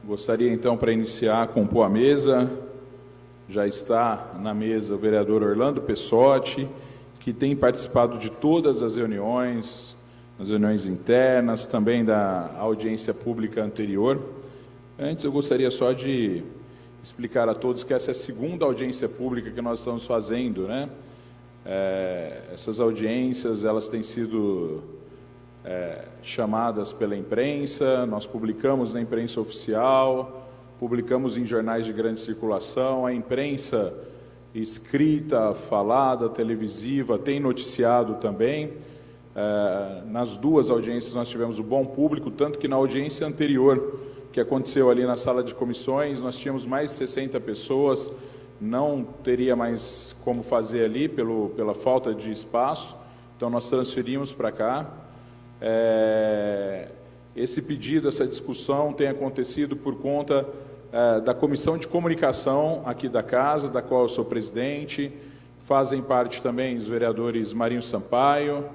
Gostaria então, para iniciar, compor a mesa. Já está na mesa o vereador Orlando Pessotti, que tem participado de todas as reuniões, as reuniões internas, também da audiência pública anterior. Antes, eu gostaria só de explicar a todos que essa é a segunda audiência pública que nós estamos fazendo, né? Essas audiências, elas têm sido chamadas pela imprensa, nós publicamos na imprensa oficial, publicamos em jornais de grande circulação, a imprensa escrita, falada, televisiva, tem noticiado também. Nas duas audiências nós tivemos o bom público, tanto que na audiência anterior, que aconteceu ali na sala de comissões, nós tínhamos mais de 60 pessoas, não teria mais como fazer ali pela falta de espaço, então nós transferimos para cá. Esse pedido, essa discussão tem acontecido por conta da Comissão de Comunicação aqui da Casa, da qual eu sou presidente. Fazem parte também os vereadores Marinho Sampaio,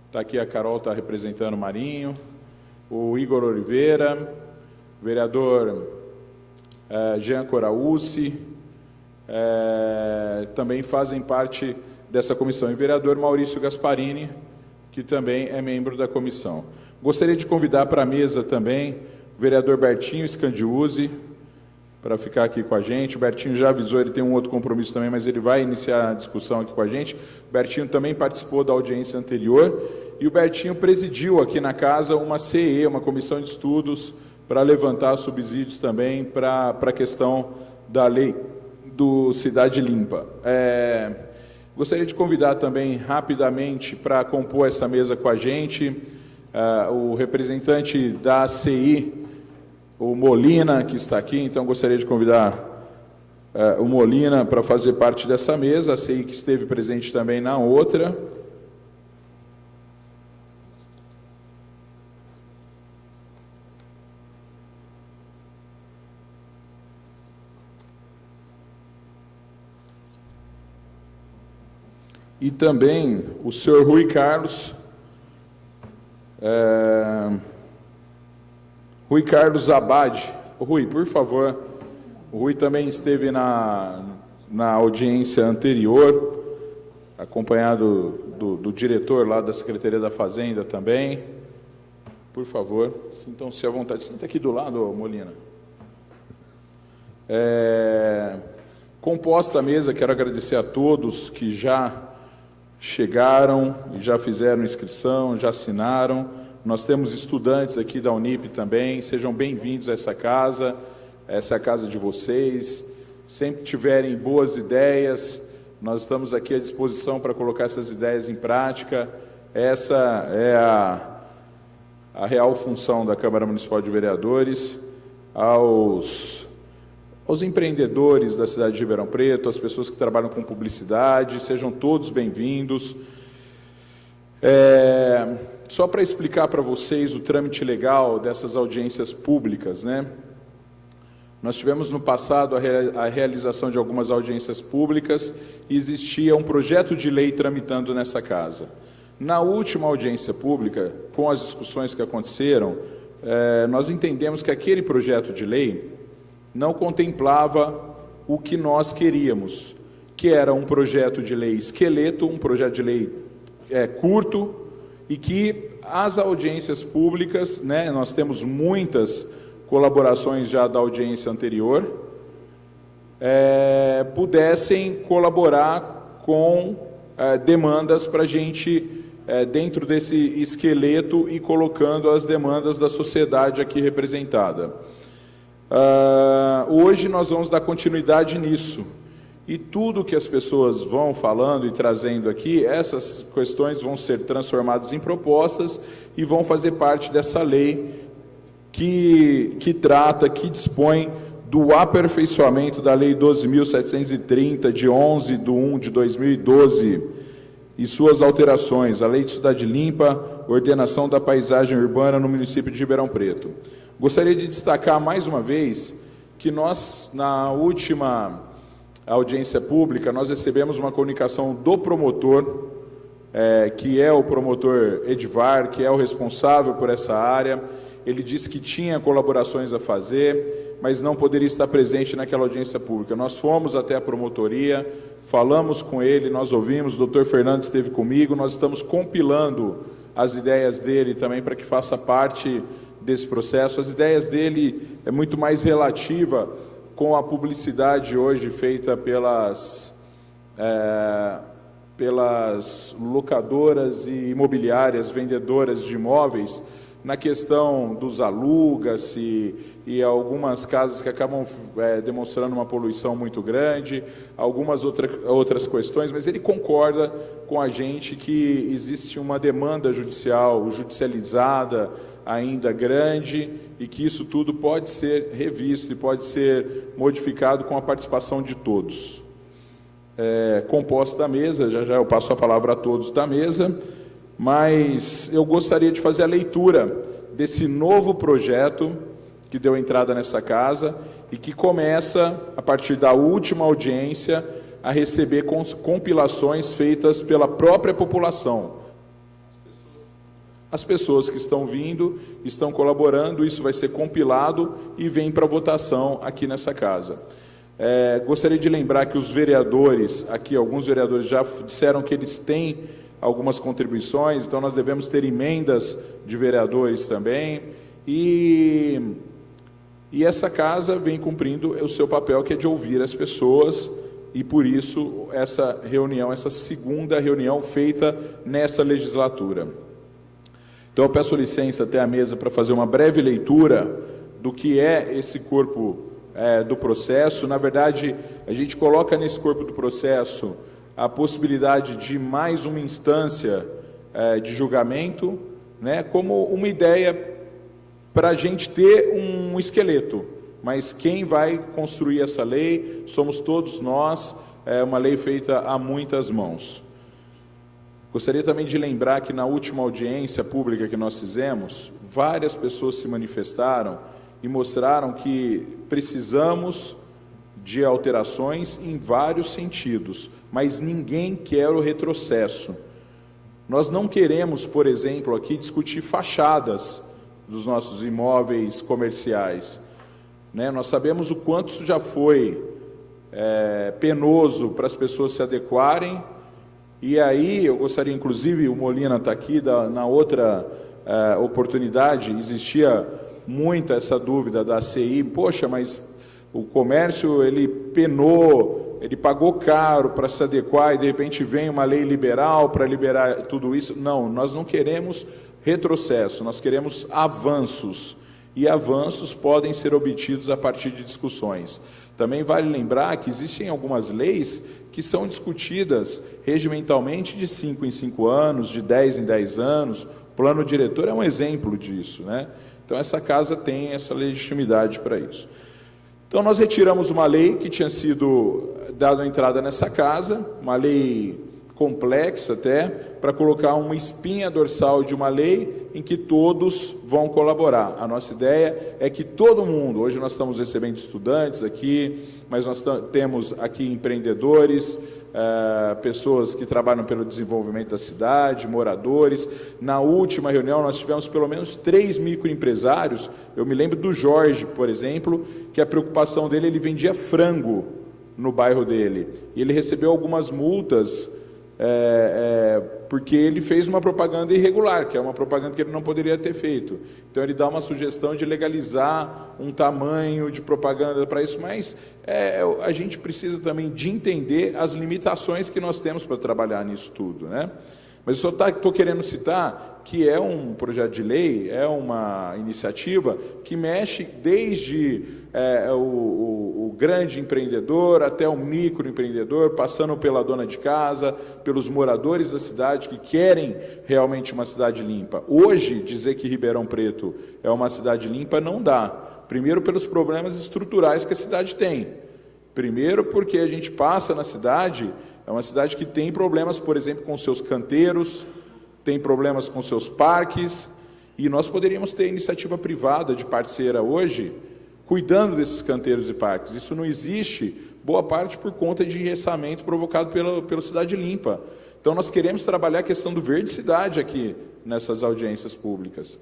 está aqui a Carol, está representando o Marinho, o Igor Oliveira, o vereador Jean Coraúci, também fazem parte dessa comissão, e o vereador Maurício Gasparini, que também é membro da comissão. Gostaria de convidar para a mesa também o vereador Bertinho Scandiuzzi, para ficar aqui com a gente. O Bertinho já avisou, ele tem um outro compromisso também, mas ele vai iniciar a discussão aqui com a gente. O Bertinho também participou da audiência anterior, e o Bertinho presidiu aqui na casa uma CE, uma comissão de estudos, para levantar subsídios também para a questão da lei do Cidade Limpa. Gostaria de convidar também rapidamente para compor essa mesa com a gente o representante da ACI, o Molina, que está aqui. Então gostaria de convidar o Molina para fazer parte dessa mesa, a ACI que esteve presente também na outra. E também o senhor Rui Carlos, Rui Carlos Abade. Rui, por favor, o Rui também esteve na audiência anterior, acompanhado do diretor lá da Secretaria da Fazenda também. Por favor, sintam-se à vontade. Senta aqui do lado, Molina. Composta a mesa, quero agradecer a todos que já chegaram e já fizeram inscrição, já assinaram. Nós temos estudantes aqui da Unip também, sejam bem-vindos a essa é a casa de vocês. Sempre tiverem boas ideias, nós estamos aqui à disposição para colocar essas ideias em prática. Essa é a real função da Câmara Municipal de Vereadores. Aos empreendedores da cidade de Ribeirão Preto, as pessoas que trabalham com publicidade, sejam todos bem-vindos. Só para explicar para vocês o trâmite legal dessas audiências públicas, né? Nós tivemos no passado a realização de algumas audiências públicas e existia um projeto de lei tramitando nessa casa. Na última audiência pública, com as discussões que aconteceram, nós entendemos que aquele projeto de lei não contemplava o que nós queríamos, que era um projeto de lei esqueleto, um projeto de lei curto, e que as audiências públicas, né, nós temos muitas colaborações já da audiência anterior, pudessem colaborar com demandas para a gente, dentro desse esqueleto, e colocando as demandas da sociedade aqui representada. Hoje nós vamos dar continuidade nisso, e tudo que as pessoas vão falando e trazendo aqui, essas questões vão ser transformadas em propostas e vão fazer parte dessa lei que dispõe do aperfeiçoamento da Lei 12.730, de 11/1/2012, e suas alterações, a Lei de Cidade Limpa, ordenação da paisagem urbana no município de Ribeirão Preto. Gostaria de destacar mais uma vez que nós, na última audiência pública, nós recebemos uma comunicação do promotor, que é o promotor Edivar, que é o responsável por essa área. ele disse que tinha colaborações a fazer, mas não poderia estar presente naquela audiência pública. Nós fomos até a promotoria, falamos com ele, nós ouvimos, o Dr. Fernando esteve comigo, nós estamos compilando as ideias dele também para que faça parte desse processo. As ideias dele é muito mais relativa com a publicidade hoje feita pelas locadoras e imobiliárias, vendedoras de imóveis, na questão dos aluga-se e algumas casas que acabam demonstrando uma poluição muito grande, algumas outras questões, mas ele concorda com a gente que existe uma demanda judicializada ainda grande e que isso tudo pode ser revisto e pode ser modificado com a participação de todos. Composta da mesa, já eu passo a palavra a todos da mesa, mas eu gostaria de fazer a leitura desse novo projeto que deu entrada nessa casa e que começa, a partir da última audiência, a receber compilações feitas pela própria população. As pessoas que estão vindo, estão colaborando, isso vai ser compilado e vem para votação aqui nessa casa. Gostaria de lembrar que os vereadores, aqui alguns vereadores já disseram que eles têm algumas contribuições, então nós devemos ter emendas de vereadores também, e essa casa vem cumprindo o seu papel, que é de ouvir as pessoas, e por isso essa reunião, essa segunda reunião feita nessa legislatura. Então eu peço licença até a mesa para fazer uma breve leitura do que é esse corpo do processo. Na verdade, a gente coloca nesse corpo do processo a possibilidade de mais uma instância de julgamento, né, como uma ideia para a gente ter um esqueleto, mas quem vai construir essa lei somos todos nós, é uma lei feita a muitas mãos. Gostaria também de lembrar que na última audiência pública que nós fizemos, várias pessoas se manifestaram e mostraram que precisamos de alterações em vários sentidos, mas ninguém quer o retrocesso. Nós não queremos, por exemplo, aqui discutir fachadas dos nossos imóveis comerciais, né? Nós sabemos o quanto isso já foi penoso para as pessoas se adequarem, e aí eu gostaria, inclusive, o Molina está aqui, na outra oportunidade, existia muita essa dúvida da CI, poxa, mas o comércio, ele penou, ele pagou caro para se adequar e de repente vem uma lei liberal para liberar tudo isso. Não, nós não queremos retrocesso, nós queremos avanços, e avanços podem ser obtidos a partir de discussões. Também vale lembrar que existem algumas leis que são discutidas regimentalmente de 5 em 5 anos, de 10 em 10 anos, o plano diretor é um exemplo disso, né? Então essa casa tem essa legitimidade para isso. Então nós retiramos uma lei que tinha sido dada entrada nessa casa, uma lei complexa até, para colocar uma espinha dorsal de uma lei em que todos vão colaborar. A nossa ideia é que todo mundo, hoje nós estamos recebendo estudantes aqui, mas nós temos aqui empreendedores, pessoas que trabalham pelo desenvolvimento da cidade, moradores. Na última reunião nós tivemos pelo menos 3 microempresários. Eu me lembro do Jorge, por exemplo, que a preocupação dele, ele vendia frango no bairro dele, e ele recebeu algumas multas porque ele fez uma propaganda irregular, que é uma propaganda que ele não poderia ter feito. Então ele dá uma sugestão de legalizar um tamanho de propaganda para isso, mas a gente precisa também de entender as limitações que nós temos para trabalhar nisso tudo, né? Mas eu só estou querendo citar que é um projeto de lei, é uma iniciativa que mexe desde o grande empreendedor até o microempreendedor, passando pela dona de casa, pelos moradores da cidade que querem realmente uma cidade limpa. Hoje, dizer que Ribeirão Preto é uma cidade limpa não dá. Primeiro, pelos problemas estruturais que a cidade tem. Primeiro, porque a gente passa na cidade, é uma cidade que tem problemas, por exemplo, com seus canteiros, tem problemas com seus parques, e nós poderíamos ter iniciativa privada de parceira hoje, cuidando desses canteiros e parques. Isso não existe, boa parte por conta de engessamento provocado pela Cidade Limpa. Então nós queremos trabalhar a questão do verde cidade aqui, nessas audiências públicas.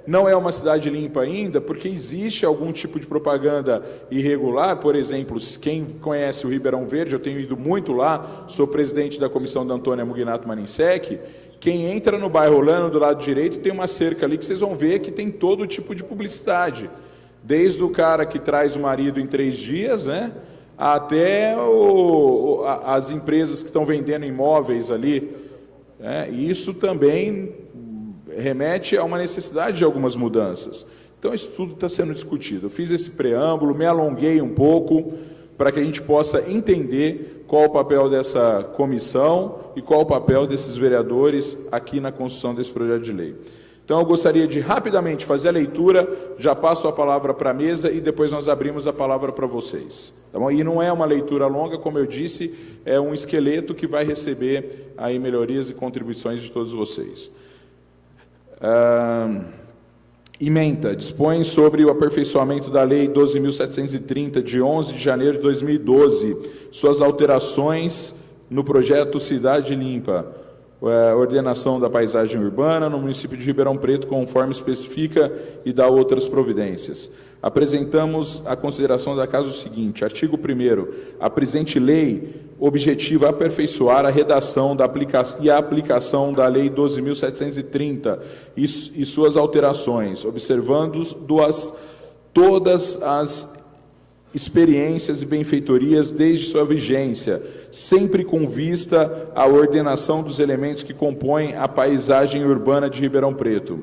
não é uma cidade limpa ainda, porque existe algum tipo de propaganda irregular. Por exemplo, quem conhece o Ribeirão Verde, eu tenho ido muito lá, sou presidente da comissão da Antônia Mugnato Maninsek. Quem entra no bairro Holanda, do lado direito, tem uma cerca ali que vocês vão ver que tem todo tipo de publicidade, desde o cara que traz o marido em 3 dias, né, até as empresas que estão vendendo imóveis ali, né. Isso também remete a uma necessidade de algumas mudanças. Então, isso tudo está sendo discutido. Eu fiz esse preâmbulo, me alonguei um pouco, para que a gente possa entender qual o papel dessa comissão e qual o papel desses vereadores aqui na construção desse projeto de lei. Então, eu gostaria de rapidamente fazer a leitura, já passo a palavra para a mesa e depois nós abrimos a palavra para vocês. Tá bom? E não é uma leitura longa, como eu disse, é um esqueleto que vai receber aí melhorias e contribuições de todos vocês. Ementa, dispõe sobre o aperfeiçoamento da Lei 12.730, de 11 de janeiro de 2012, suas alterações no projeto Cidade Limpa, ordenação da paisagem urbana no município de Ribeirão Preto, conforme especifica, e dá outras providências. Apresentamos a consideração da casa o seguinte: artigo 1º, a presente lei objetiva aperfeiçoar a redação e a aplicação da Lei 12.730 e suas alterações, observando todas as experiências e benfeitorias desde sua vigência, sempre com vista à ordenação dos elementos que compõem a paisagem urbana de Ribeirão Preto.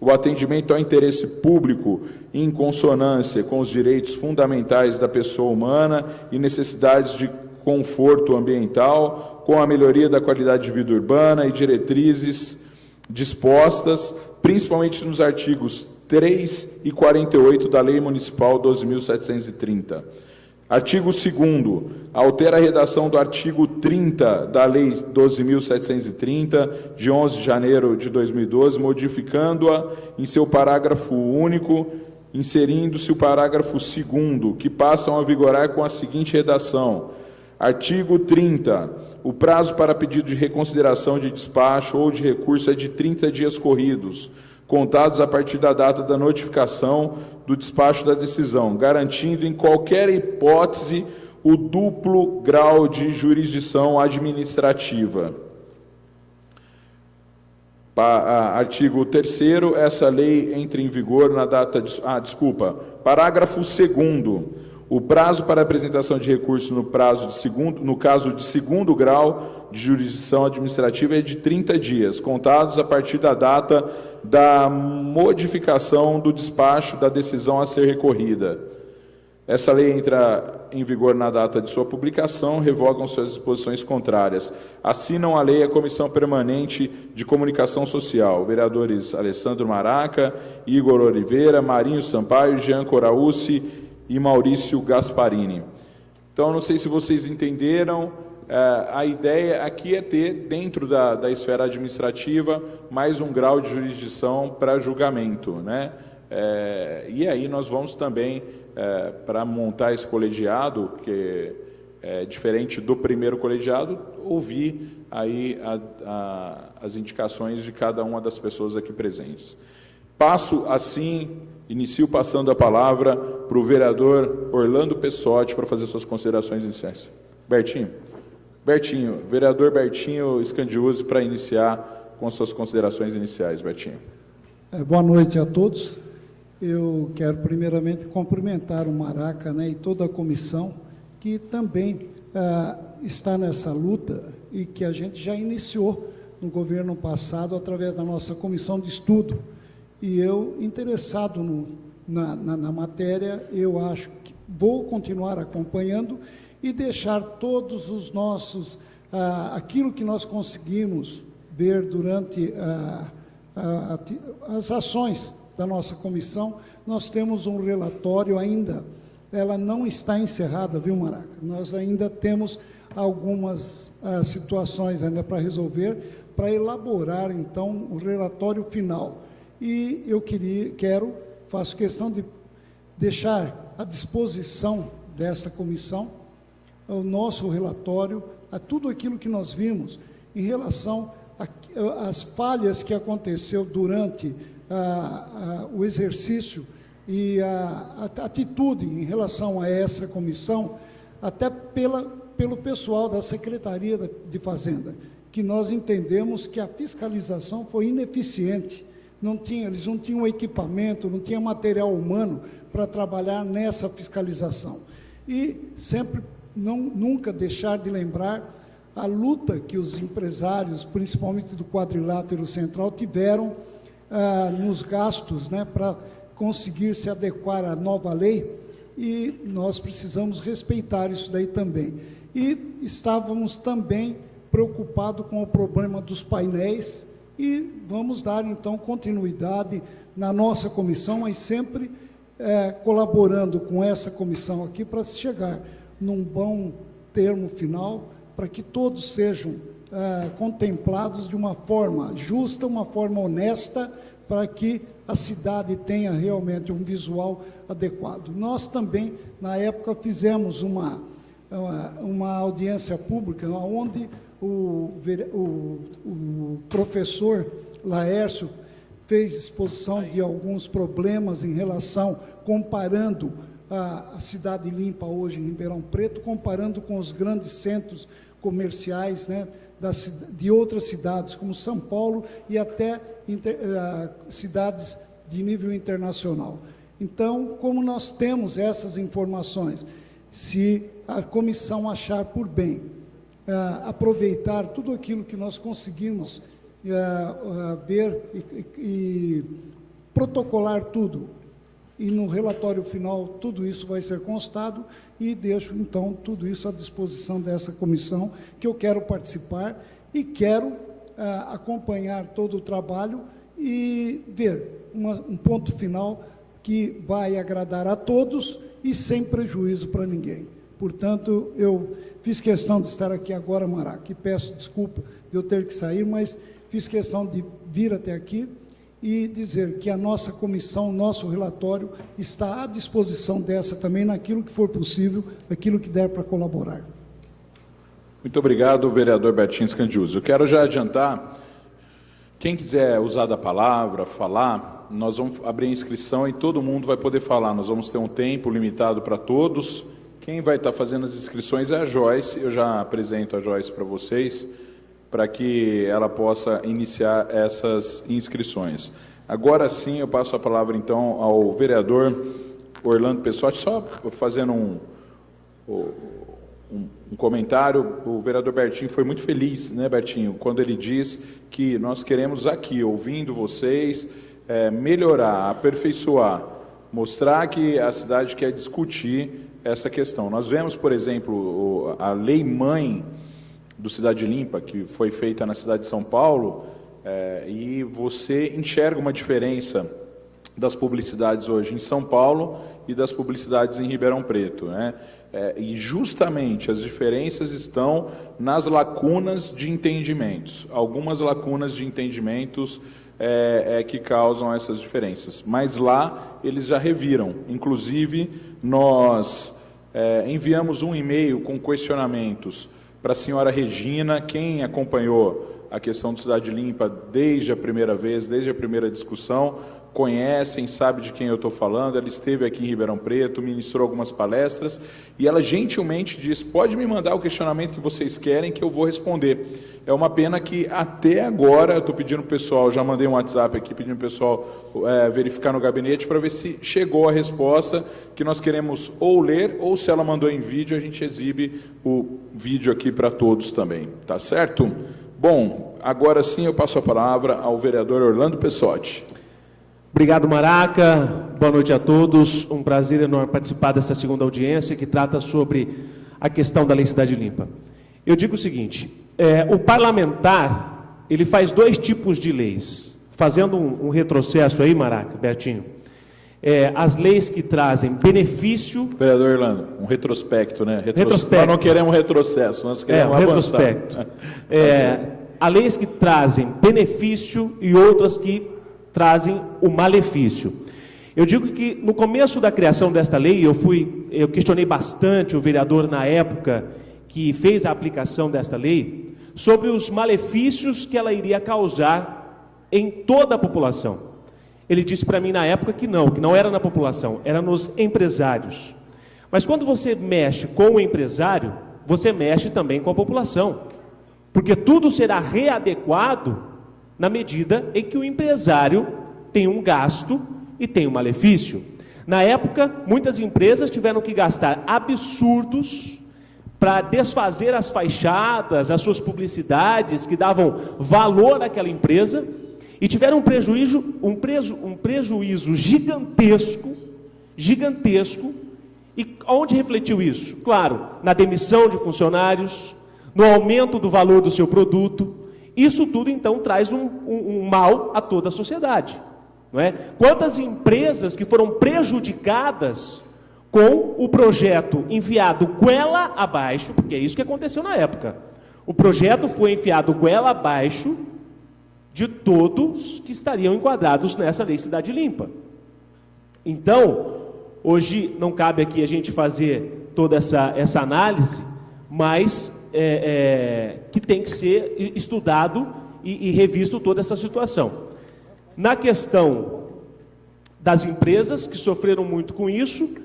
O atendimento ao interesse público em consonância com os direitos fundamentais da pessoa humana e necessidades de conforto ambiental, com a melhoria da qualidade de vida urbana e diretrizes dispostas, principalmente nos artigos 3 e 48 da Lei Municipal 12.730. Artigo 2º, altera a redação do artigo 30 da Lei 12.730, de 11 de janeiro de 2012, modificando-a em seu parágrafo único, inserindo-se o parágrafo 2º, que passam a vigorar com a seguinte redação: artigo 30. O prazo para pedido de reconsideração de despacho ou de recurso é de 30 dias corridos, contados a partir da data da notificação do despacho da decisão, garantindo em qualquer hipótese o duplo grau de jurisdição administrativa. Artigo 3º, essa lei entra em vigor na data de... Parágrafo 2º. O prazo para apresentação de recurso no caso de segundo grau de jurisdição administrativa é de 30 dias, contados a partir da data da modificação do despacho da decisão a ser recorrida. Essa lei entra em vigor na data de sua publicação, revogam suas disposições contrárias. Assinam a lei a Comissão Permanente de Comunicação Social, vereadores Alessandro Maraca, Igor Oliveira, Marinho Sampaio, Jean Coraúci e Maurício Gasparini. Então, não sei se vocês entenderam, a ideia aqui é ter, dentro da esfera administrativa, mais um grau de jurisdição para julgamento, né? E aí nós vamos também, para montar esse colegiado, que é diferente do primeiro colegiado, ouvir aí as indicações de cada uma das pessoas aqui presentes. Passo, assim, inicio passando a palavra para o vereador Orlando Pessotti para fazer suas considerações iniciais. Vereador Bertinho Scandiuzzi, para iniciar com suas considerações iniciais. Bertinho. Boa noite a todos. Eu quero primeiramente cumprimentar o Maraca, né, e toda a comissão que também está nessa luta e que a gente já iniciou no governo passado através da nossa comissão de estudo. E eu, interessado na matéria, eu acho que vou continuar acompanhando e deixar todos os nossos, aquilo que nós conseguimos ver durante as ações da nossa comissão. Nós temos um relatório ainda, ela não está encerrada, viu, Maraca? Nós ainda temos algumas situações ainda para resolver, para elaborar, então, o relatório final. E eu faço questão de deixar à disposição dessa comissão o nosso relatório, a tudo aquilo que nós vimos em relação as falhas que aconteceu durante o exercício e a atitude em relação a essa comissão, até pelo pessoal da Secretaria de Fazenda, que nós entendemos que a fiscalização foi ineficiente. Eles não tinham equipamento, não tinham material humano para trabalhar nessa fiscalização. E sempre, nunca deixar de lembrar a luta que os empresários, principalmente do Quadrilátero Central, tiveram nos gastos, né, para conseguir se adequar à nova lei, e nós precisamos respeitar isso daí também. E estávamos também preocupados com o problema dos painéis, e vamos dar, então, continuidade na nossa comissão, mas sempre colaborando com essa comissão aqui para chegar num bom termo final, para que todos sejam contemplados de uma forma justa, uma forma honesta, para que a cidade tenha realmente um visual adequado. Nós também, na época, fizemos uma audiência pública, onde o professor Laércio fez exposição de alguns problemas em relação, comparando a Cidade Limpa hoje em Ribeirão Preto, comparando com os grandes centros comerciais, né, de outras cidades, como São Paulo e até cidades de nível internacional. Então, como nós temos essas informações, se a comissão achar por bem aproveitar tudo aquilo que nós conseguimos ver e protocolar tudo, e no relatório final tudo isso vai ser constado, e deixo então tudo isso à disposição dessa comissão, que eu quero participar e quero acompanhar todo o trabalho e ver um ponto final que vai agradar a todos e sem prejuízo para ninguém. Portanto, eu fiz questão de estar aqui agora, Maraca, e peço desculpa de eu ter que sair, mas fiz questão de vir até aqui e dizer que a nossa comissão, nosso relatório, está à disposição dessa também, naquilo que for possível, aquilo que der para colaborar. Muito obrigado, vereador Bertinho Scandiuzzi. Eu quero já adiantar, quem quiser usar da palavra, falar, nós vamos abrir a inscrição e todo mundo vai poder falar. Nós vamos ter um tempo limitado para todos. Quem vai estar fazendo as inscrições é a Joyce. Eu já apresento a Joyce para vocês, para que ela possa iniciar essas inscrições. Agora sim, eu passo a palavra, então, ao vereador Orlando Pessotti, só fazendo um comentário. O vereador Bertinho foi muito feliz, né, Bertinho, quando ele diz que nós queremos aqui, ouvindo vocês, melhorar, aperfeiçoar, mostrar que a cidade quer discutir essa questão. Nós vemos, por exemplo, a Lei Mãe do Cidade Limpa, que foi feita na cidade de São Paulo, e você enxerga uma diferença das publicidades hoje em São Paulo e das publicidades em Ribeirão Preto, né? E justamente as diferenças estão nas lacunas de entendimentos. Algumas lacunas de entendimentos que causam essas diferenças, mas lá eles já reviram. Inclusive, nós enviamos um e-mail com questionamentos para a senhora Regina. Quem acompanhou a questão do Cidade Limpa desde a primeira vez, desde a primeira discussão, conhecem, sabe de quem eu estou falando. Ela esteve aqui em Ribeirão Preto, ministrou algumas palestras, e ela gentilmente disse: pode me mandar o questionamento que vocês querem, que eu vou responder. É uma pena que até agora, eu estou pedindo para o pessoal, já mandei um WhatsApp aqui, pedindo para o pessoal verificar no gabinete, para ver se chegou a resposta, que nós queremos ou ler, ou se ela mandou em vídeo, a gente exibe o vídeo aqui para todos também, tá certo? Bom, agora sim eu passo a palavra ao vereador Orlando Pessotti. Obrigado, Maraca. Boa noite a todos. Um prazer enorme participar dessa segunda audiência que trata sobre a questão da Lei Cidade Limpa. Eu digo o seguinte, o parlamentar, ele faz dois tipos de leis. Fazendo um retrocesso aí, Maraca, Bertinho, as leis que trazem benefício... Vereador Orlando, um retrospecto, né? Retrospecto. Nós não queremos retrocesso, nós queremos avançar. Retrospecto. Há leis que trazem benefício e outras que trazem o malefício. Eu digo que no começo da criação desta lei, eu questionei bastante o vereador na época que fez a aplicação desta lei, sobre os malefícios que ela iria causar em toda a população. Ele disse para mim na época que não era na população, era nos empresários. Mas quando você mexe com o empresário, você mexe também com a população, porque tudo será readequado na medida em que o empresário tem um gasto e tem um malefício. Na época, muitas empresas tiveram que gastar absurdos para desfazer as fachadas, as suas publicidades que davam valor àquela empresa, e tiveram um prejuízo gigantesco. E onde refletiu isso? Claro, na demissão de funcionários, no aumento do valor do seu produto. Isso tudo então traz um mal a toda a sociedade, não é? Quantas empresas que foram prejudicadas com o projeto enfiado goela abaixo, porque é isso que aconteceu na época. O projeto foi enfiado goela abaixo de todos que estariam enquadrados nessa lei Cidade Limpa. Então, hoje não cabe aqui a gente fazer toda essa análise, mas que tem que ser estudado e revisto toda essa situação. Na questão das empresas que sofreram muito com isso,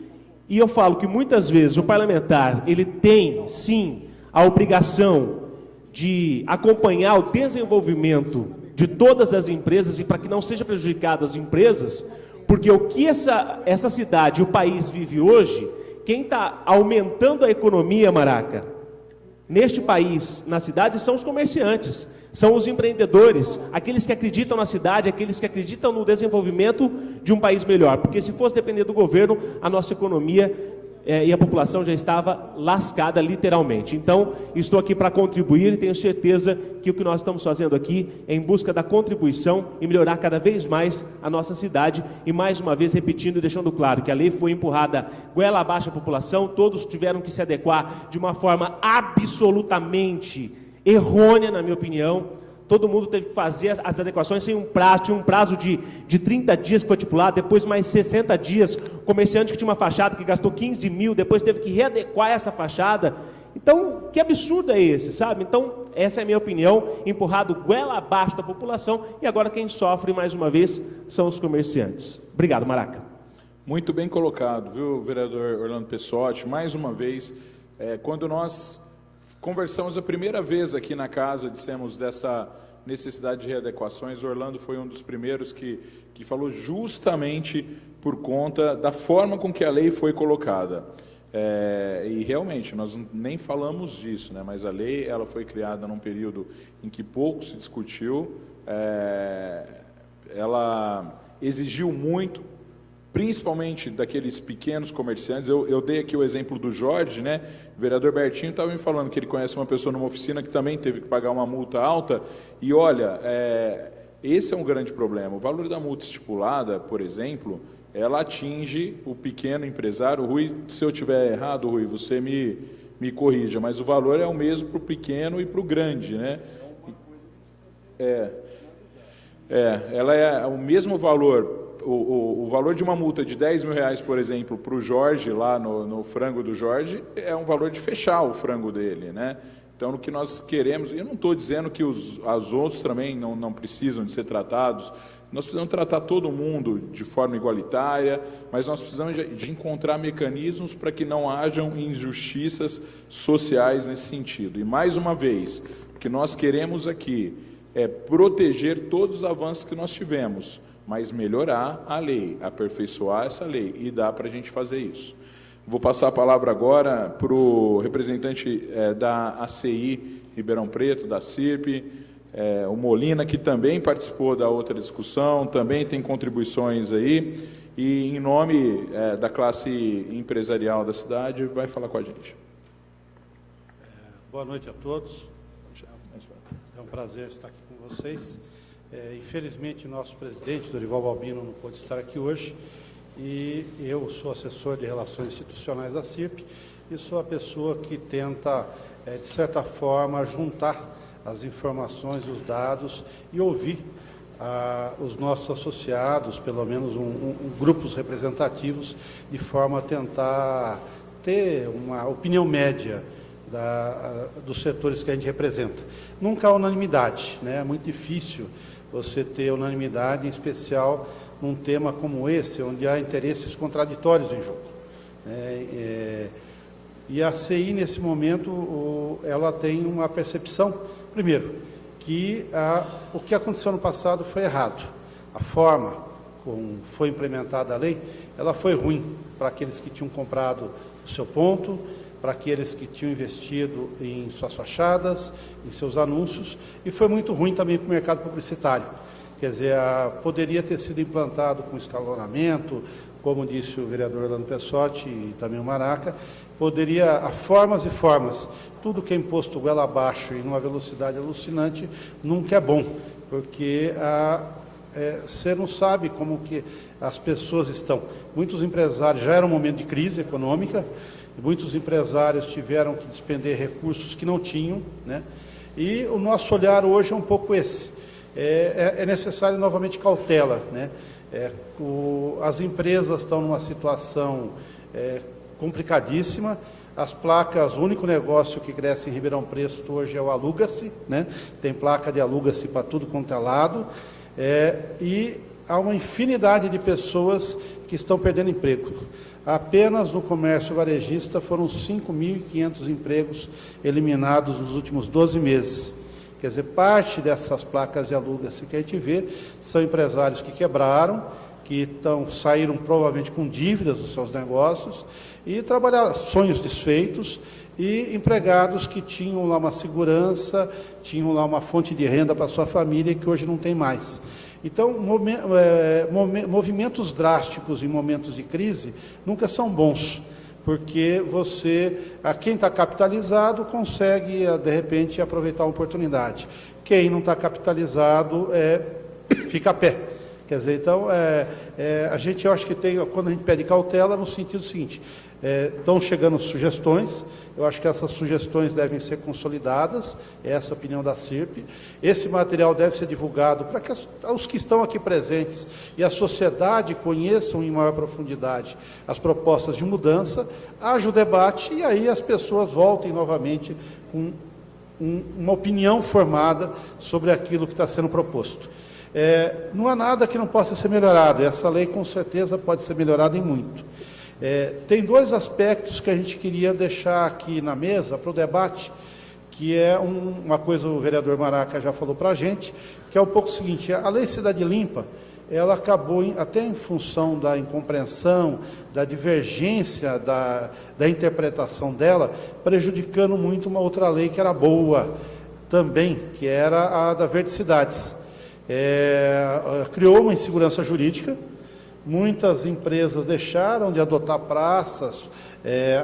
e eu falo que muitas vezes o parlamentar, ele tem sim a obrigação de acompanhar o desenvolvimento de todas as empresas e para que não sejam prejudicadas as empresas, porque o que essa cidade, o país vive hoje, quem está aumentando a economia, Maraca, neste país, na cidade, são os comerciantes, são os empreendedores, aqueles que acreditam na cidade, aqueles que acreditam no desenvolvimento de um país melhor, porque se fosse depender do governo, a nossa economia e a população já estava lascada literalmente. Então, estou aqui para contribuir e tenho certeza que o que nós estamos fazendo aqui é em busca da contribuição e melhorar cada vez mais a nossa cidade. E mais uma vez repetindo e deixando claro que a lei foi empurrada goela abaixo à população, todos tiveram que se adequar de uma forma absolutamente errônea, na minha opinião. Todo mundo teve que fazer as adequações sem um prazo, tinha um prazo de 30 dias que foi estipulado, depois mais 60 dias, comerciante que tinha uma fachada que gastou 15 mil, depois teve que readequar essa fachada. Então, que absurdo é esse, sabe? Então, essa é a minha opinião, empurrado goela abaixo da população, e agora quem sofre, mais uma vez, são os comerciantes. Obrigado, Maraca. Muito bem colocado, viu, vereador Orlando Pessotti? Mais uma vez, quando nós conversamos a primeira vez aqui na casa, dissemos dessa necessidade de readequações, Orlando foi um dos primeiros que falou justamente por conta da forma com que a lei foi colocada. E realmente, nós nem falamos disso, né? Mas a lei ela foi criada num período em que pouco se discutiu, ela exigiu muito, principalmente daqueles pequenos comerciantes. Eu dei aqui o exemplo do Jorge, né? O vereador Bertinho estava me falando que ele conhece uma pessoa numa oficina que também teve que pagar uma multa alta, e olha, esse é um grande problema. O valor da multa estipulada, por exemplo, ela atinge o pequeno empresário. Rui, se eu estiver errado, Rui, você me corrija, mas o valor é o mesmo para o pequeno e para o grande, né? Ela é o mesmo valor. O valor de uma multa de 10 mil reais, por exemplo, para o Jorge, lá no frango do Jorge, é um valor de fechar o frango dele, né? Então, o que nós queremos, eu não estou dizendo que os outros também não precisam de ser tratados, nós precisamos tratar todo mundo de forma igualitária, mas nós precisamos de encontrar mecanismos para que não hajam injustiças sociais nesse sentido. E, mais uma vez, o que nós queremos aqui é proteger todos os avanços que nós tivemos, mas melhorar a lei, aperfeiçoar essa lei, e dá para a gente fazer isso. Vou passar a palavra agora para o representante da ACI Ribeirão Preto, da CIRP, o Molina, que também participou da outra discussão, também tem contribuições aí, e em nome da classe empresarial da cidade, vai falar com a gente. Boa noite a todos. É um prazer estar aqui com vocês. Infelizmente, nosso presidente, Dorival Balbino, não pôde estar aqui hoje, e eu sou assessor de Relações Institucionais da CIRP e sou a pessoa que tenta, de certa forma, juntar as informações, os dados e ouvir os nossos associados, pelo menos grupos representativos, de forma a tentar ter uma opinião média dos setores que a gente representa. Nunca há unanimidade, né? É muito difícil você ter unanimidade, em especial num tema como esse, onde há interesses contraditórios em jogo. E a CI, nesse momento, ela tem uma percepção, primeiro, que o que aconteceu no passado foi errado. A forma como foi implementada a lei, ela foi ruim para aqueles que tinham comprado o seu ponto, para aqueles que tinham investido em suas fachadas, em seus anúncios, e foi muito ruim também para o mercado publicitário. Quer dizer, poderia ter sido implantado com escalonamento, como disse o vereador Orlando Pessotti e também o Maraca, há formas e formas. Tudo que é imposto goela abaixo e numa velocidade alucinante nunca é bom, porque você não sabe como que as pessoas estão. Muitos empresários, já era um momento de crise econômica, muitos empresários tiveram que despender recursos que não tinham, né? E o nosso olhar hoje é um pouco esse. É necessário novamente cautela, né? As empresas estão numa situação complicadíssima. As placas, o único negócio que cresce em Ribeirão Preto hoje é o aluga-se, né? Tem placa de aluga-se para tudo quanto é lado, e há uma infinidade de pessoas que estão perdendo emprego. Apenas no comércio varejista foram 5.500 empregos eliminados nos últimos 12 meses. Quer dizer, parte dessas placas de aluga-se que a gente vê são empresários que quebraram, que saíram provavelmente com dívidas dos seus negócios e trabalharam sonhos desfeitos, e empregados que tinham lá uma segurança, tinham lá uma fonte de renda para a sua família, que hoje não tem mais. Então, movimentos drásticos em momentos de crise nunca são bons, porque quem está capitalizado consegue, de repente, aproveitar a oportunidade. Quem não está capitalizado fica a pé. Quer dizer, então, eu acho que quando a gente pede cautela, no sentido seguinte, estão chegando sugestões, eu acho que essas sugestões devem ser consolidadas, essa é a opinião da CIRP. Esse material deve ser divulgado para que os que estão aqui presentes e a sociedade conheçam em maior profundidade as propostas de mudança, haja o debate e aí as pessoas voltem novamente com uma opinião formada sobre aquilo que está sendo proposto. Não há nada que não possa ser melhorado, essa lei com certeza pode ser melhorada em muito. Tem dois aspectos que a gente queria deixar aqui na mesa para o debate, que é uma coisa o vereador Maraca já falou para a gente, que é um pouco o seguinte: a Lei Cidade Limpa, ela acabou, até em função da incompreensão, da divergência da interpretação dela, prejudicando muito uma outra lei que era boa também, que era a da Verde Cidades. Criou uma insegurança jurídica. Muitas empresas deixaram de adotar praças,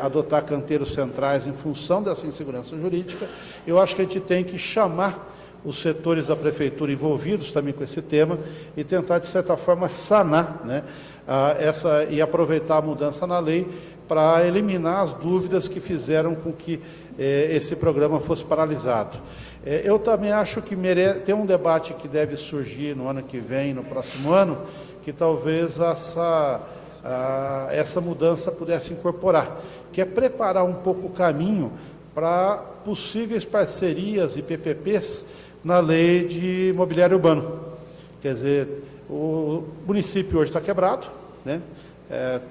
adotar canteiros centrais em função dessa insegurança jurídica. Eu acho que a gente tem que chamar os setores da prefeitura envolvidos também com esse tema e tentar, de certa forma, sanar, né, e aproveitar a mudança na lei para eliminar as dúvidas que fizeram com que esse programa fosse paralisado. Eu também acho que tem um debate que deve surgir no ano que vem, no próximo ano, que talvez essa mudança pudesse incorporar, que é preparar um pouco o caminho para possíveis parcerias e PPPs na lei de mobiliário urbano. Quer dizer, o município hoje está quebrado, né?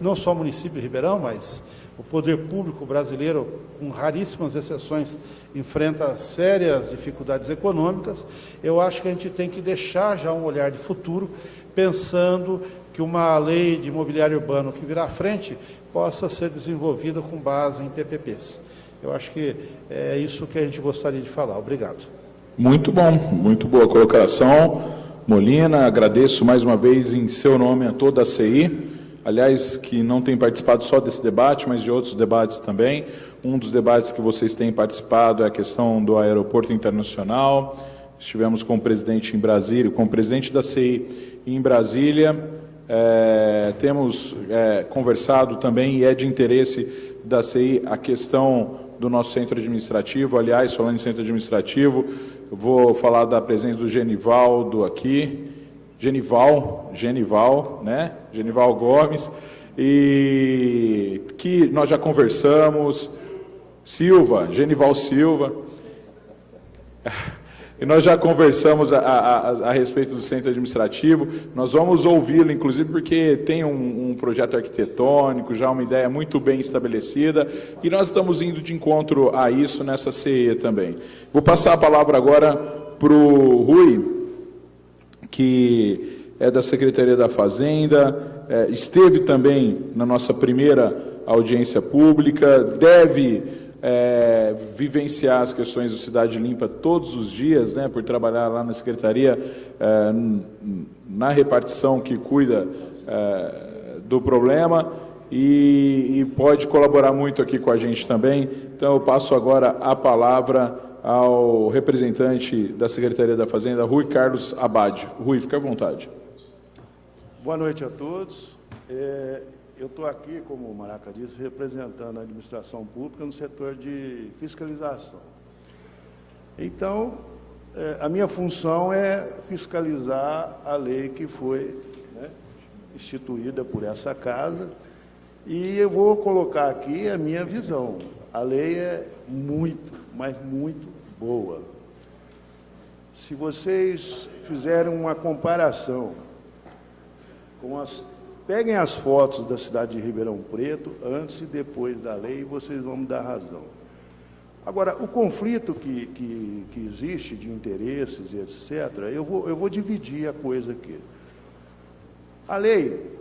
Não só o município de Ribeirão, mas o poder público brasileiro, com raríssimas exceções, enfrenta sérias dificuldades econômicas. Eu acho que a gente tem que deixar já um olhar de futuro, pensando que uma lei de imobiliário urbano que virá à frente possa ser desenvolvida com base em PPPs. Eu acho que é isso que a gente gostaria de falar. Obrigado. Muito bom, muito boa colocação, Molina. Agradeço mais uma vez em seu nome a toda a CI, aliás, que não tem participado só desse debate, mas de outros debates também. Um dos debates que vocês têm participado é a questão do aeroporto internacional. Estivemos com o presidente em Brasília, com o presidente da CI em Brasília. Temos conversado também, e é de interesse da CI, a questão do nosso centro administrativo. Aliás, falando em centro administrativo, eu vou falar da presença do Genivaldo aqui, Genival, né? Genival Gomes, e que nós já conversamos. Silva, Genival Silva. E nós já conversamos a respeito do centro administrativo. Nós vamos ouvi-lo, inclusive, porque tem um projeto arquitetônico, já uma ideia muito bem estabelecida, e nós estamos indo de encontro a isso nessa CE também. Vou passar a palavra agora para o Rui, que é da Secretaria da Fazenda, esteve também na nossa primeira audiência pública, deve vivenciar as questões do Cidade Limpa todos os dias, né, por trabalhar lá na Secretaria, na repartição que cuida do problema, e pode colaborar muito aqui com a gente também. Então, eu passo agora a palavra ao representante da Secretaria da Fazenda, Rui Carlos Abad. Rui, fica à vontade. Boa noite a todos. Eu estou aqui, como o Maraca disse, representando a administração pública no setor de fiscalização. Então, a minha função é fiscalizar a lei que foi, né, instituída por essa casa, e eu vou colocar aqui a minha visão. A lei é muito, mas muito boa. Se vocês fizerem uma comparação com peguem as fotos da cidade de Ribeirão Preto, antes e depois da lei, e vocês vão me dar razão. Agora, o conflito que existe de interesses e etc., eu vou dividir a coisa aqui. A lei,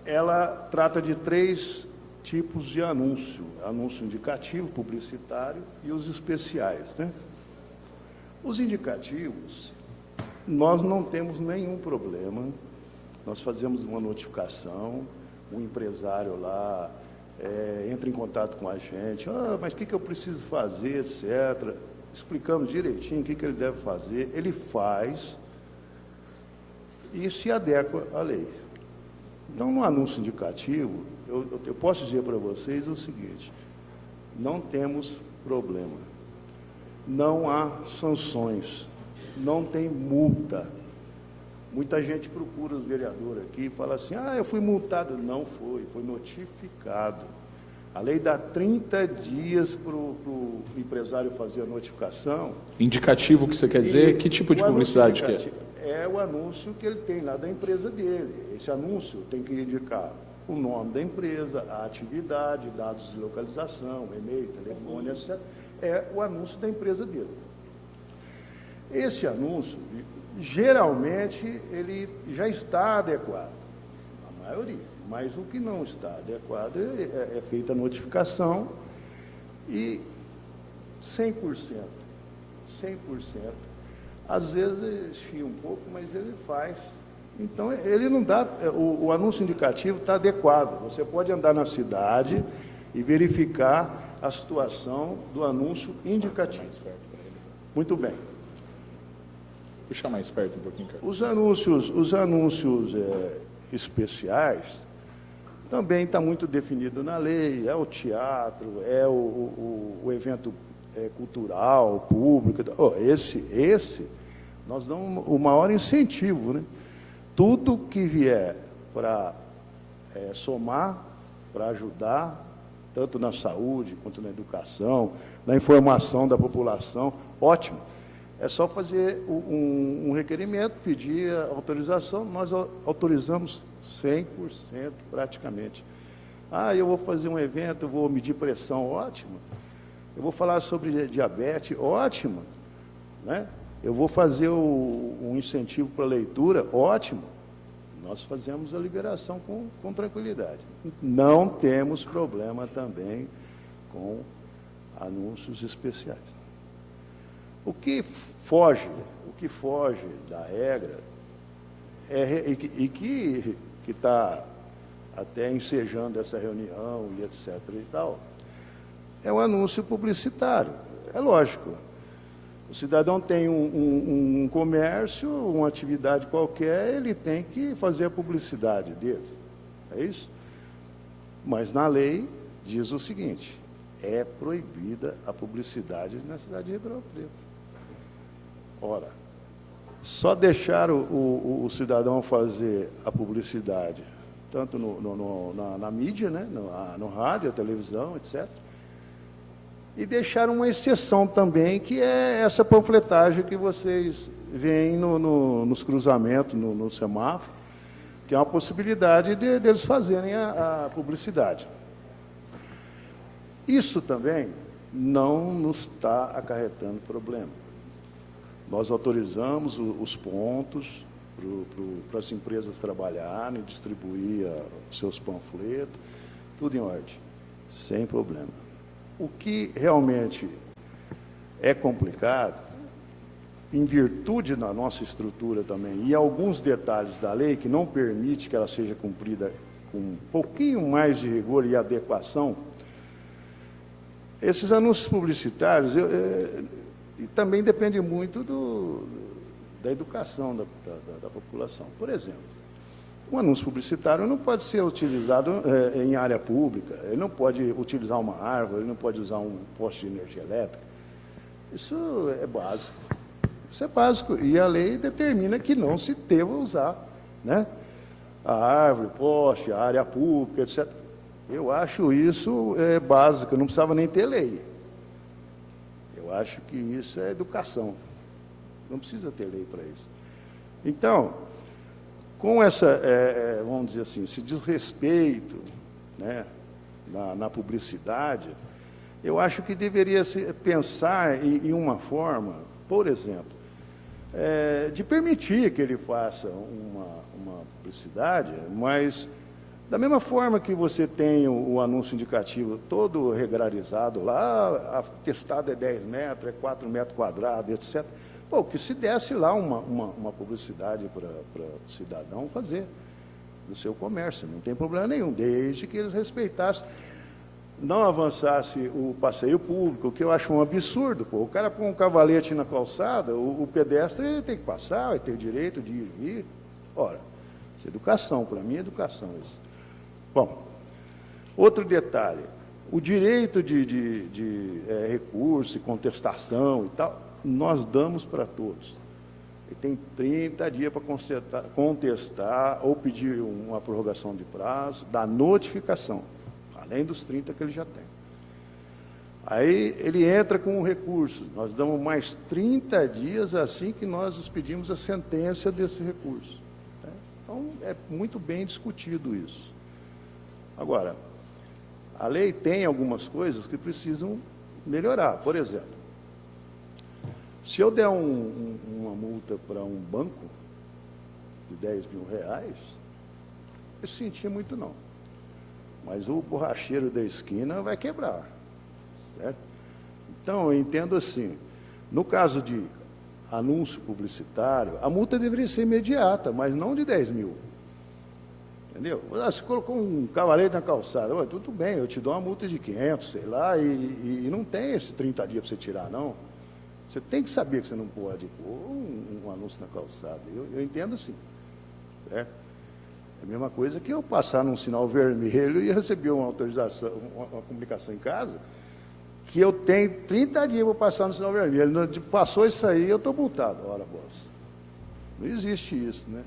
ela trata de 3 tipos de anúncio: anúncio indicativo, publicitário e os especiais, né? Os indicativos, nós não temos nenhum problema. Nós fazemos uma notificação, o empresário lá entra em contato com a gente, mas o que eu preciso fazer, etc. Explicamos direitinho o que ele deve fazer, ele faz e se adequa à lei. Então, no anúncio indicativo, eu posso dizer para vocês o seguinte: não temos problema, não há sanções, não tem multa. Muita gente procura os vereadores aqui e fala assim: eu fui multado. Não foi notificado. A lei dá 30 dias para o empresário fazer a notificação. Indicativo que você quer dizer? Que tipo de publicidade que é? É o anúncio que ele tem lá da empresa dele. Esse anúncio tem que indicar o nome da empresa, a atividade, dados de localização, e-mail, telefone, etc. É o anúncio da empresa dele. Esse anúncio, geralmente, ele já está adequado, a maioria, mas o que não está adequado é feita a notificação e 100%, às vezes chia um pouco, mas ele faz. Então, ele não dá, o anúncio indicativo está adequado. Você pode andar na cidade e verificar a situação do anúncio indicativo. Muito bem. Puxa mais perto um pouquinho, cara. Os anúncios especiais também está muito definido na lei. É o teatro, é o evento cultural, público. Esse nós damos o maior incentivo, né? Tudo que vier para somar, para ajudar, tanto na saúde quanto na educação, na informação da população, ótimo. É só fazer um requerimento, pedir a autorização, nós autorizamos 100% praticamente. Eu vou fazer um evento, eu vou medir pressão, ótimo. Eu vou falar sobre diabetes, ótimo. Né? Eu vou fazer um incentivo para a leitura, ótimo. Nós fazemos a liberação com tranquilidade. Não temos problema também com anúncios especiais. O que foge da regra e que está até ensejando essa reunião e etc. e tal, é o anúncio publicitário. É lógico. O cidadão tem um comércio, uma atividade qualquer, ele tem que fazer a publicidade dele. É isso? Mas na lei diz o seguinte: é proibida a publicidade na cidade de Ribeirão Preto. Ora, só deixar o cidadão fazer a publicidade, tanto na mídia, né, no rádio, a televisão, etc., e deixar uma exceção também, que é essa panfletagem que vocês veem nos cruzamentos, no semáforo, que é uma possibilidade deles fazerem a publicidade. Isso também não nos está acarretando problema. Nós autorizamos os pontos para as empresas trabalharem, distribuir os seus panfletos, tudo em ordem, sem problema. O que realmente é complicado, em virtude da nossa estrutura também, e alguns detalhes da lei que não permite que ela seja cumprida com um pouquinho mais de rigor e adequação, esses anúncios publicitários também depende muito da educação da população. Por exemplo, um anúncio publicitário não pode ser utilizado em área pública, ele não pode utilizar uma árvore, ele não pode usar um poste de energia elétrica. Isso é básico. Isso é básico. E a lei determina que não se deva usar, né, a árvore, poste, a área pública, etc. Eu acho isso básico, não precisava nem ter lei. Eu acho que isso é educação. Não precisa ter lei para isso. Então, com essa, vamos dizer assim, esse desrespeito, né, na publicidade, eu acho que deveria se pensar em uma forma, por exemplo, de permitir que ele faça uma publicidade, mas da mesma forma que você tem o anúncio indicativo todo regularizado lá, a testada é 10 metros, é 4 metros quadrados, etc. Pô, que se desse lá uma publicidade para o cidadão fazer do seu comércio, não tem problema nenhum, desde que eles respeitassem, não avançasse o passeio público, que eu acho um absurdo. Pô. O cara põe um cavalete na calçada, o pedestre ele tem que passar, ele tem o direito de ir e vir. Ora, isso é educação, para mim é educação isso. Bom, outro detalhe, o direito de recurso e contestação e tal, nós damos para todos. Ele tem 30 dias para contestar ou pedir uma prorrogação de prazo, da notificação, além dos 30 que ele já tem. Aí ele entra com um recurso, nós damos mais 30 dias assim que nós os pedimos a sentença desse recurso. Então, é muito bem discutido isso. Agora, a lei tem algumas coisas que precisam melhorar. Por exemplo, se eu der uma multa para um banco de R$10.000, eu senti muito não. Mas o borracheiro da esquina vai quebrar, certo? Então, eu entendo assim, no caso de anúncio publicitário, a multa deveria ser imediata, mas não de 10 mil. Entendeu? Você colocou um cavalete na calçada, tudo bem, eu te dou uma multa de 500, sei lá, e não tem esses 30 dias para você tirar, não. Você tem que saber que você não pode pôr um anúncio na calçada. Eu entendo sim. Certo? É a mesma coisa que eu passar num sinal vermelho e receber uma autorização, uma comunicação em casa, que eu tenho 30 dias para passar no sinal vermelho. Passou isso aí, eu estou multado. Ora, boss. Não existe isso, né?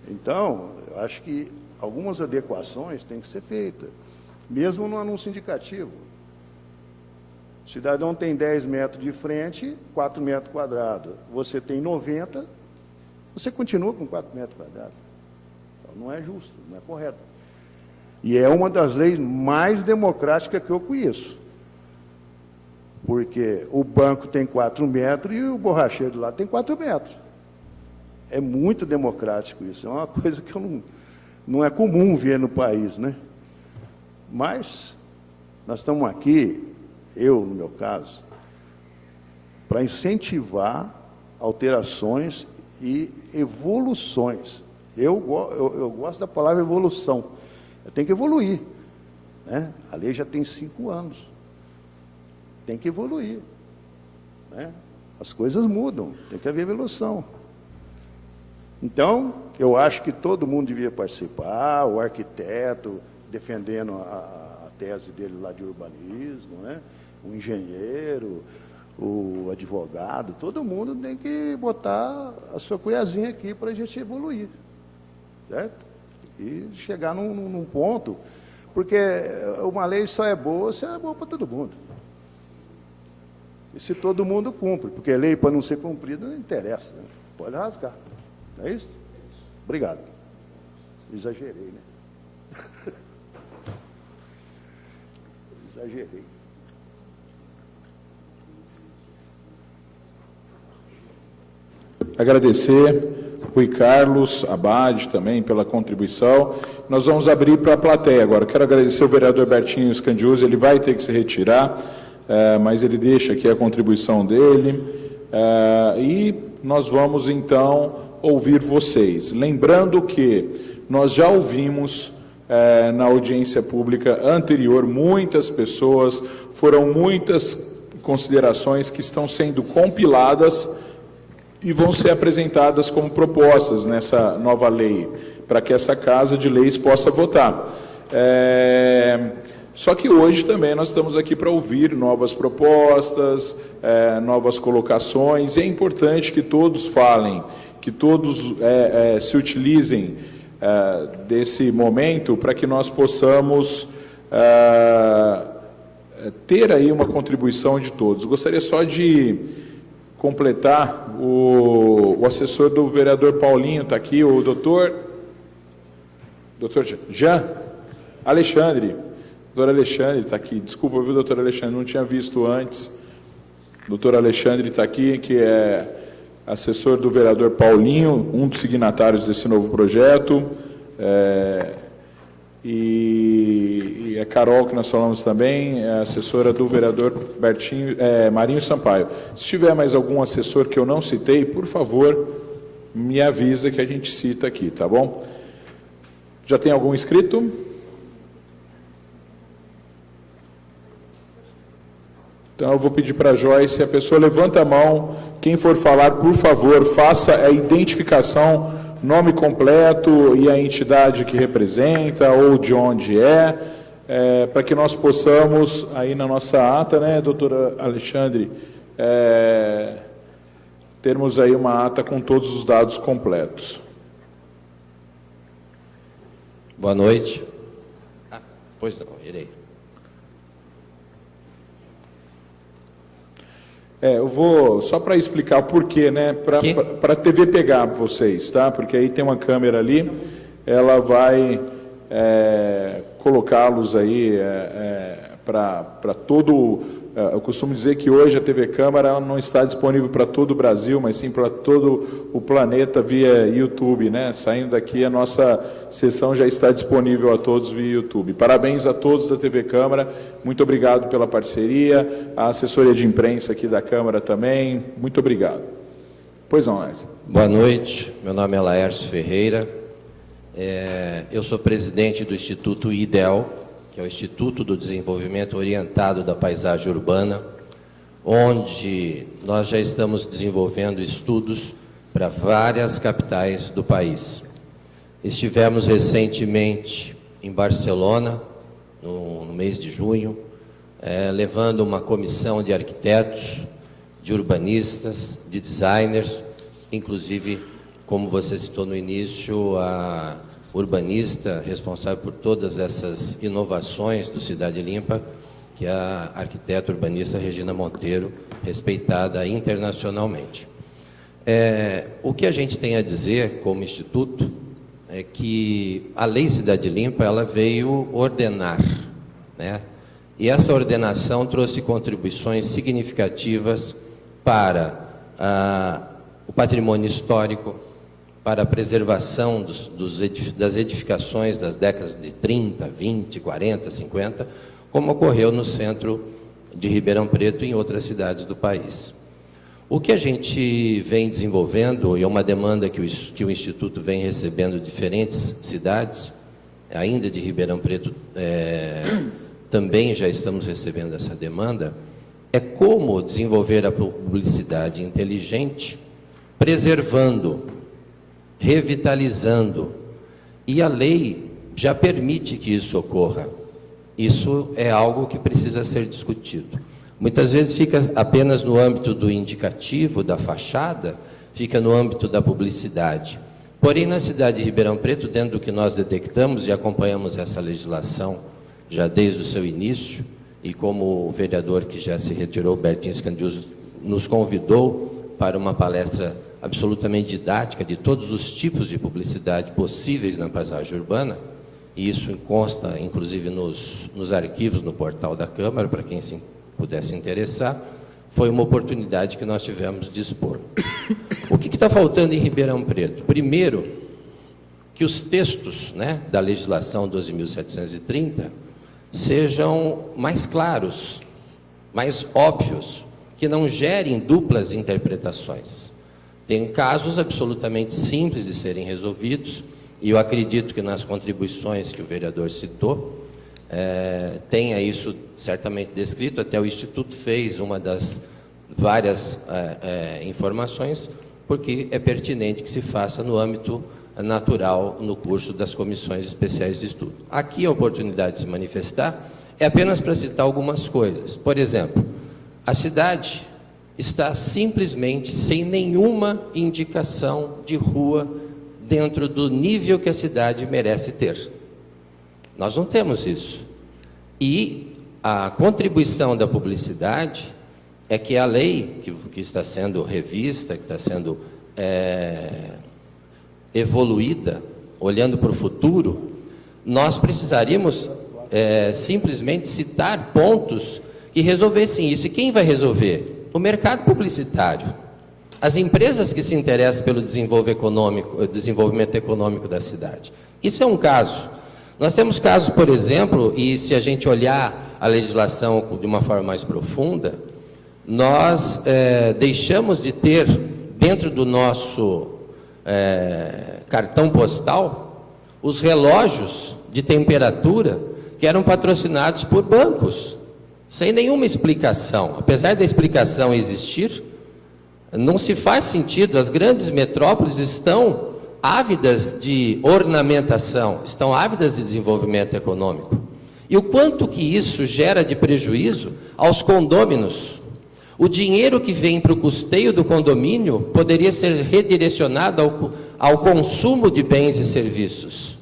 Então, eu acho que algumas adequações têm que ser feitas, mesmo no anúncio indicativo. O cidadão tem 10 metros de frente, 4 metros quadrados. Você tem 90, você continua com 4 metros quadrados. Então, não é justo, não é correto. E é uma das leis mais democráticas que eu conheço. Porque o banco tem 4 metros e o borracheiro do lado tem 4 metros. É muito democrático isso. É uma coisa que não é comum ver no país, né? Mas nós estamos aqui, eu, no meu caso, para incentivar alterações e evoluções. Eu gosto da palavra evolução. Eu tenho que evoluir, né? A lei já tem 5 anos. Tem que evoluir, né? As coisas mudam, tem que haver evolução. Então, eu acho que todo mundo devia participar, o arquiteto defendendo a tese dele lá de urbanismo, né? O engenheiro, o advogado, todo mundo tem que botar a sua colherzinha aqui para a gente evoluir, certo? E chegar num ponto, porque uma lei só é boa se é boa para todo mundo. E se todo mundo cumpre, porque lei para não ser cumprida não interessa, né? Pode rasgar. Não é isso? Obrigado. Exagerei, né? Exagerei. Agradecer Rui Carlos Abade também pela contribuição. Nós vamos abrir para a plateia agora. Quero agradecer o vereador Bertinho Scandioso, ele vai ter que se retirar, mas ele deixa aqui a contribuição dele. E nós vamos, então, ouvir vocês. Lembrando que nós já ouvimos na audiência pública anterior muitas pessoas, foram muitas considerações que estão sendo compiladas e vão ser apresentadas como propostas nessa nova lei, para que essa Casa de Leis possa votar. Só que hoje também nós estamos aqui para ouvir novas propostas, novas colocações, e é importante que todos falem, que todos se utilizem desse momento para que nós possamos ter aí uma contribuição de todos. Gostaria só de completar, o assessor do vereador Paulinho está aqui, o doutor Jean Alexandre. Doutor Alexandre está aqui. Desculpa, viu, doutor Alexandre, não tinha visto antes. Doutor Alexandre está aqui, que é assessor do vereador Paulinho, um dos signatários desse novo projeto. E a Carol, que nós falamos também, é assessora do vereador Marinho Sampaio. Se tiver mais algum assessor que eu não citei, por favor, me avisa que a gente cita aqui, tá bom? Já tem algum inscrito? Então eu vou pedir para a Joyce, a pessoa levanta a mão, quem for falar, por favor, faça a identificação, nome completo e a entidade que representa ou de onde para que nós possamos, aí na nossa ata, né, doutora Alexandre, termos aí uma ata com todos os dados completos. Boa noite. Pois não, irei. Eu vou, só para explicar o porquê, né, para a TV pegar vocês, tá? Porque aí tem uma câmera ali, ela vai colocá-los aí para todo... eu costumo dizer que hoje a TV Câmara ela não está disponível para todo o Brasil, mas sim para todo o planeta via YouTube, né? Saindo daqui, a nossa sessão já está disponível a todos via YouTube. Parabéns a todos da TV Câmara, muito obrigado pela parceria, a assessoria de imprensa aqui da Câmara também, muito obrigado. Pois não, Laércio. Boa noite, meu nome é Laércio Ferreira, eu sou presidente do Instituto IDEL, que é o Instituto do Desenvolvimento Orientado da Paisagem Urbana, onde nós já estamos desenvolvendo estudos para várias capitais do país. Estivemos recentemente em Barcelona, no mês de junho, levando uma comissão de arquitetos, de urbanistas, de designers, inclusive, como você citou no início, a urbanista responsável por todas essas inovações do Cidade Limpa, que é a arquiteta urbanista Regina Monteiro, respeitada internacionalmente. O que a gente tem a dizer como instituto é que a Lei Cidade Limpa ela veio ordenar, né? E essa ordenação trouxe contribuições significativas para o patrimônio histórico, para a preservação das edificações das décadas de 30, 20, 40, 50, como ocorreu no centro de Ribeirão Preto e em outras cidades do país. O que a gente vem desenvolvendo, e é uma demanda que o Instituto vem recebendo de diferentes cidades, ainda de Ribeirão Preto, também já estamos recebendo essa demanda, é como desenvolver a publicidade inteligente, preservando, revitalizando, e a lei já permite que isso ocorra. Isso é algo que precisa ser discutido. Muitas vezes fica apenas no âmbito do indicativo, da fachada, fica no âmbito da publicidade. Porém, na cidade de Ribeirão Preto, dentro do que nós detectamos e acompanhamos essa legislação já desde o seu início, e como o vereador que já se retirou, Bertinho Scandiuzzi, nos convidou para uma palestra absolutamente didática de todos os tipos de publicidade possíveis na paisagem urbana, e isso consta, inclusive, nos arquivos, no portal da Câmara, para quem pudesse interessar, foi uma oportunidade que nós tivemos de expor. O que está faltando em Ribeirão Preto? Primeiro, que os textos, né, da legislação 12.730 sejam mais claros, mais óbvios, que não gerem duplas interpretações. Tem casos absolutamente simples de serem resolvidos, e eu acredito que nas contribuições que o vereador citou, tenha isso certamente descrito, até o Instituto fez uma das várias informações, porque é pertinente que se faça no âmbito natural, no curso das comissões especiais de estudo. Aqui a oportunidade de se manifestar é apenas para citar algumas coisas. Por exemplo, a cidade está simplesmente sem nenhuma indicação de rua dentro do nível que a cidade merece ter. Nós não temos isso. E a contribuição da publicidade é que a lei que está sendo revista, que está sendo evoluída, olhando para o futuro, nós precisaríamos simplesmente citar pontos que resolvessem isso. E quem vai resolver? O mercado publicitário. As empresas que se interessam pelo desenvolvimento econômico da cidade. Isso é um caso. Nós temos casos, por exemplo, e se a gente olhar a legislação de uma forma mais profunda, nós deixamos de ter, dentro do nosso cartão postal, os relógios de temperatura que eram patrocinados por bancos, sem nenhuma explicação. Apesar da explicação existir, não se faz sentido. As grandes metrópoles estão ávidas de ornamentação, estão ávidas de desenvolvimento econômico. E o quanto que isso gera de prejuízo aos condôminos? O dinheiro que vem para o custeio do condomínio poderia ser redirecionado ao consumo de bens e serviços.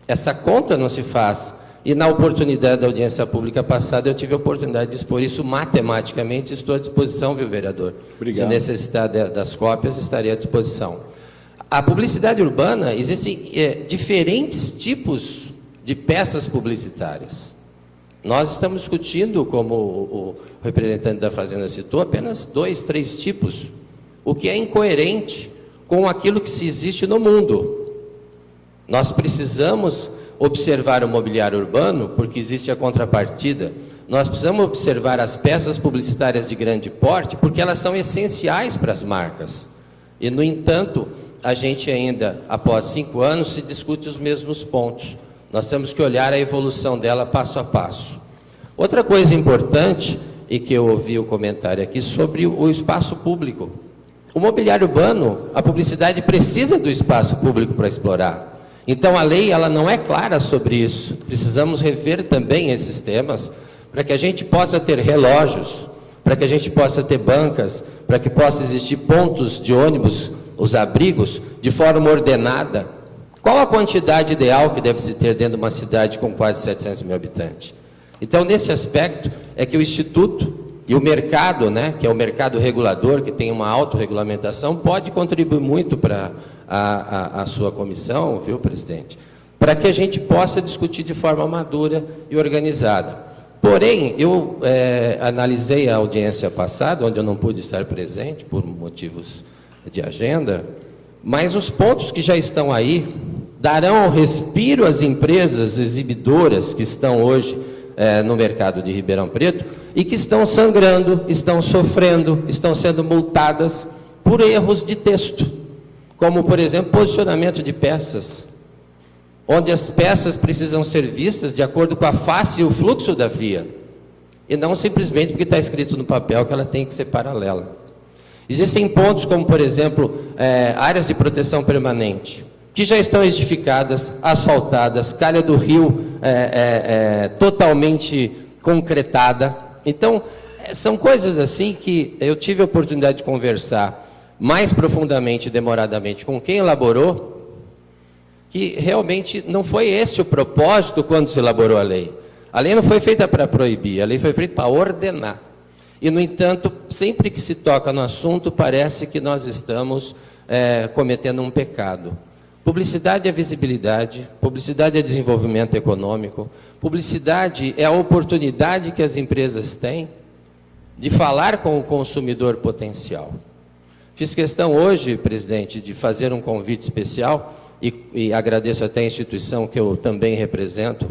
Essa conta não se faz. E na oportunidade da audiência pública passada, eu tive a oportunidade de expor isso matematicamente. Estou à disposição, viu, vereador? Obrigado. Se necessitar das cópias, estarei à disposição. A publicidade urbana, existem diferentes tipos de peças publicitárias. Nós estamos discutindo, como o representante da Fazenda citou, apenas 2, 3 tipos, o que é incoerente com aquilo que se existe no mundo. Nós precisamos observar o mobiliário urbano, porque existe a contrapartida. Nós precisamos observar as peças publicitárias de grande porte, porque elas são essenciais para as marcas. E, no entanto, a gente ainda, após 5 anos, se discute os mesmos pontos. Nós temos que olhar a evolução dela passo a passo. Outra coisa importante, e que eu ouvi o comentário aqui, sobre o espaço público. O mobiliário urbano, a publicidade precisa do espaço público para explorar. Então, a lei ela não é clara sobre isso. Precisamos rever também esses temas, para que a gente possa ter relógios, para que a gente possa ter bancas, para que possa existir pontos de ônibus, os abrigos, de forma ordenada. Qual a quantidade ideal que deve se ter dentro de uma cidade com quase 700 mil habitantes? Então, nesse aspecto, é que o Instituto e o mercado, né, que é o mercado regulador, que tem uma autorregulamentação, pode contribuir muito para a sua comissão, viu, presidente? Para que a gente possa discutir de forma madura e organizada. Porém, eu analisei a audiência passada, onde eu não pude estar presente, por motivos de agenda, mas os pontos que já estão aí darão respiro às empresas exibidoras que estão hoje no mercado de Ribeirão Preto e que estão sangrando, estão sofrendo, estão sendo multadas por erros de texto, como, por exemplo, posicionamento de peças, onde as peças precisam ser vistas de acordo com a face e o fluxo da via, e não simplesmente porque está escrito no papel que ela tem que ser paralela. Existem pontos como, por exemplo, áreas de proteção permanente, que já estão edificadas, asfaltadas, calha do rio totalmente concretada. Então, são coisas assim que eu tive a oportunidade de conversar mais profundamente e demoradamente com quem elaborou, que realmente não foi esse o propósito quando se elaborou a lei. A lei não foi feita para proibir, a lei foi feita para ordenar. E, no entanto, sempre que se toca no assunto, parece que nós estamos cometendo um pecado. Publicidade é visibilidade, publicidade é desenvolvimento econômico, publicidade é a oportunidade que as empresas têm de falar com o consumidor potencial. Fiz questão hoje, presidente, de fazer um convite especial e agradeço até a instituição que eu também represento,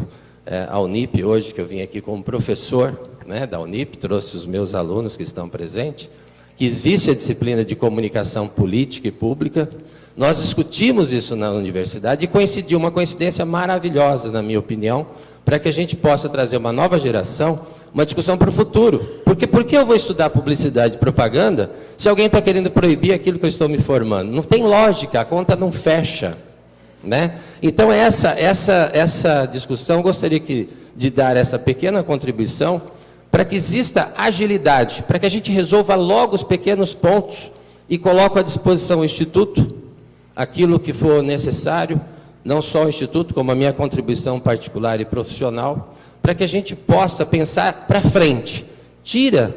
a Unip, hoje, que eu vim aqui como professor, né, da Unip, trouxe os meus alunos que estão presentes, que existe a disciplina de comunicação política e pública. Nós discutimos isso na universidade e coincidiu, uma coincidência maravilhosa, na minha opinião, para que a gente possa trazer uma nova geração, uma discussão para o futuro. Porque por que eu vou estudar publicidade e propaganda se alguém está querendo proibir aquilo que eu estou me formando? Não tem lógica, a conta não fecha, né? Então, essa discussão, gostaria de dar essa pequena contribuição para que exista agilidade, para que a gente resolva logo os pequenos pontos e coloque à disposição o Instituto aquilo que for necessário, não só o Instituto, como a minha contribuição particular e profissional, para que a gente possa pensar para frente. Tira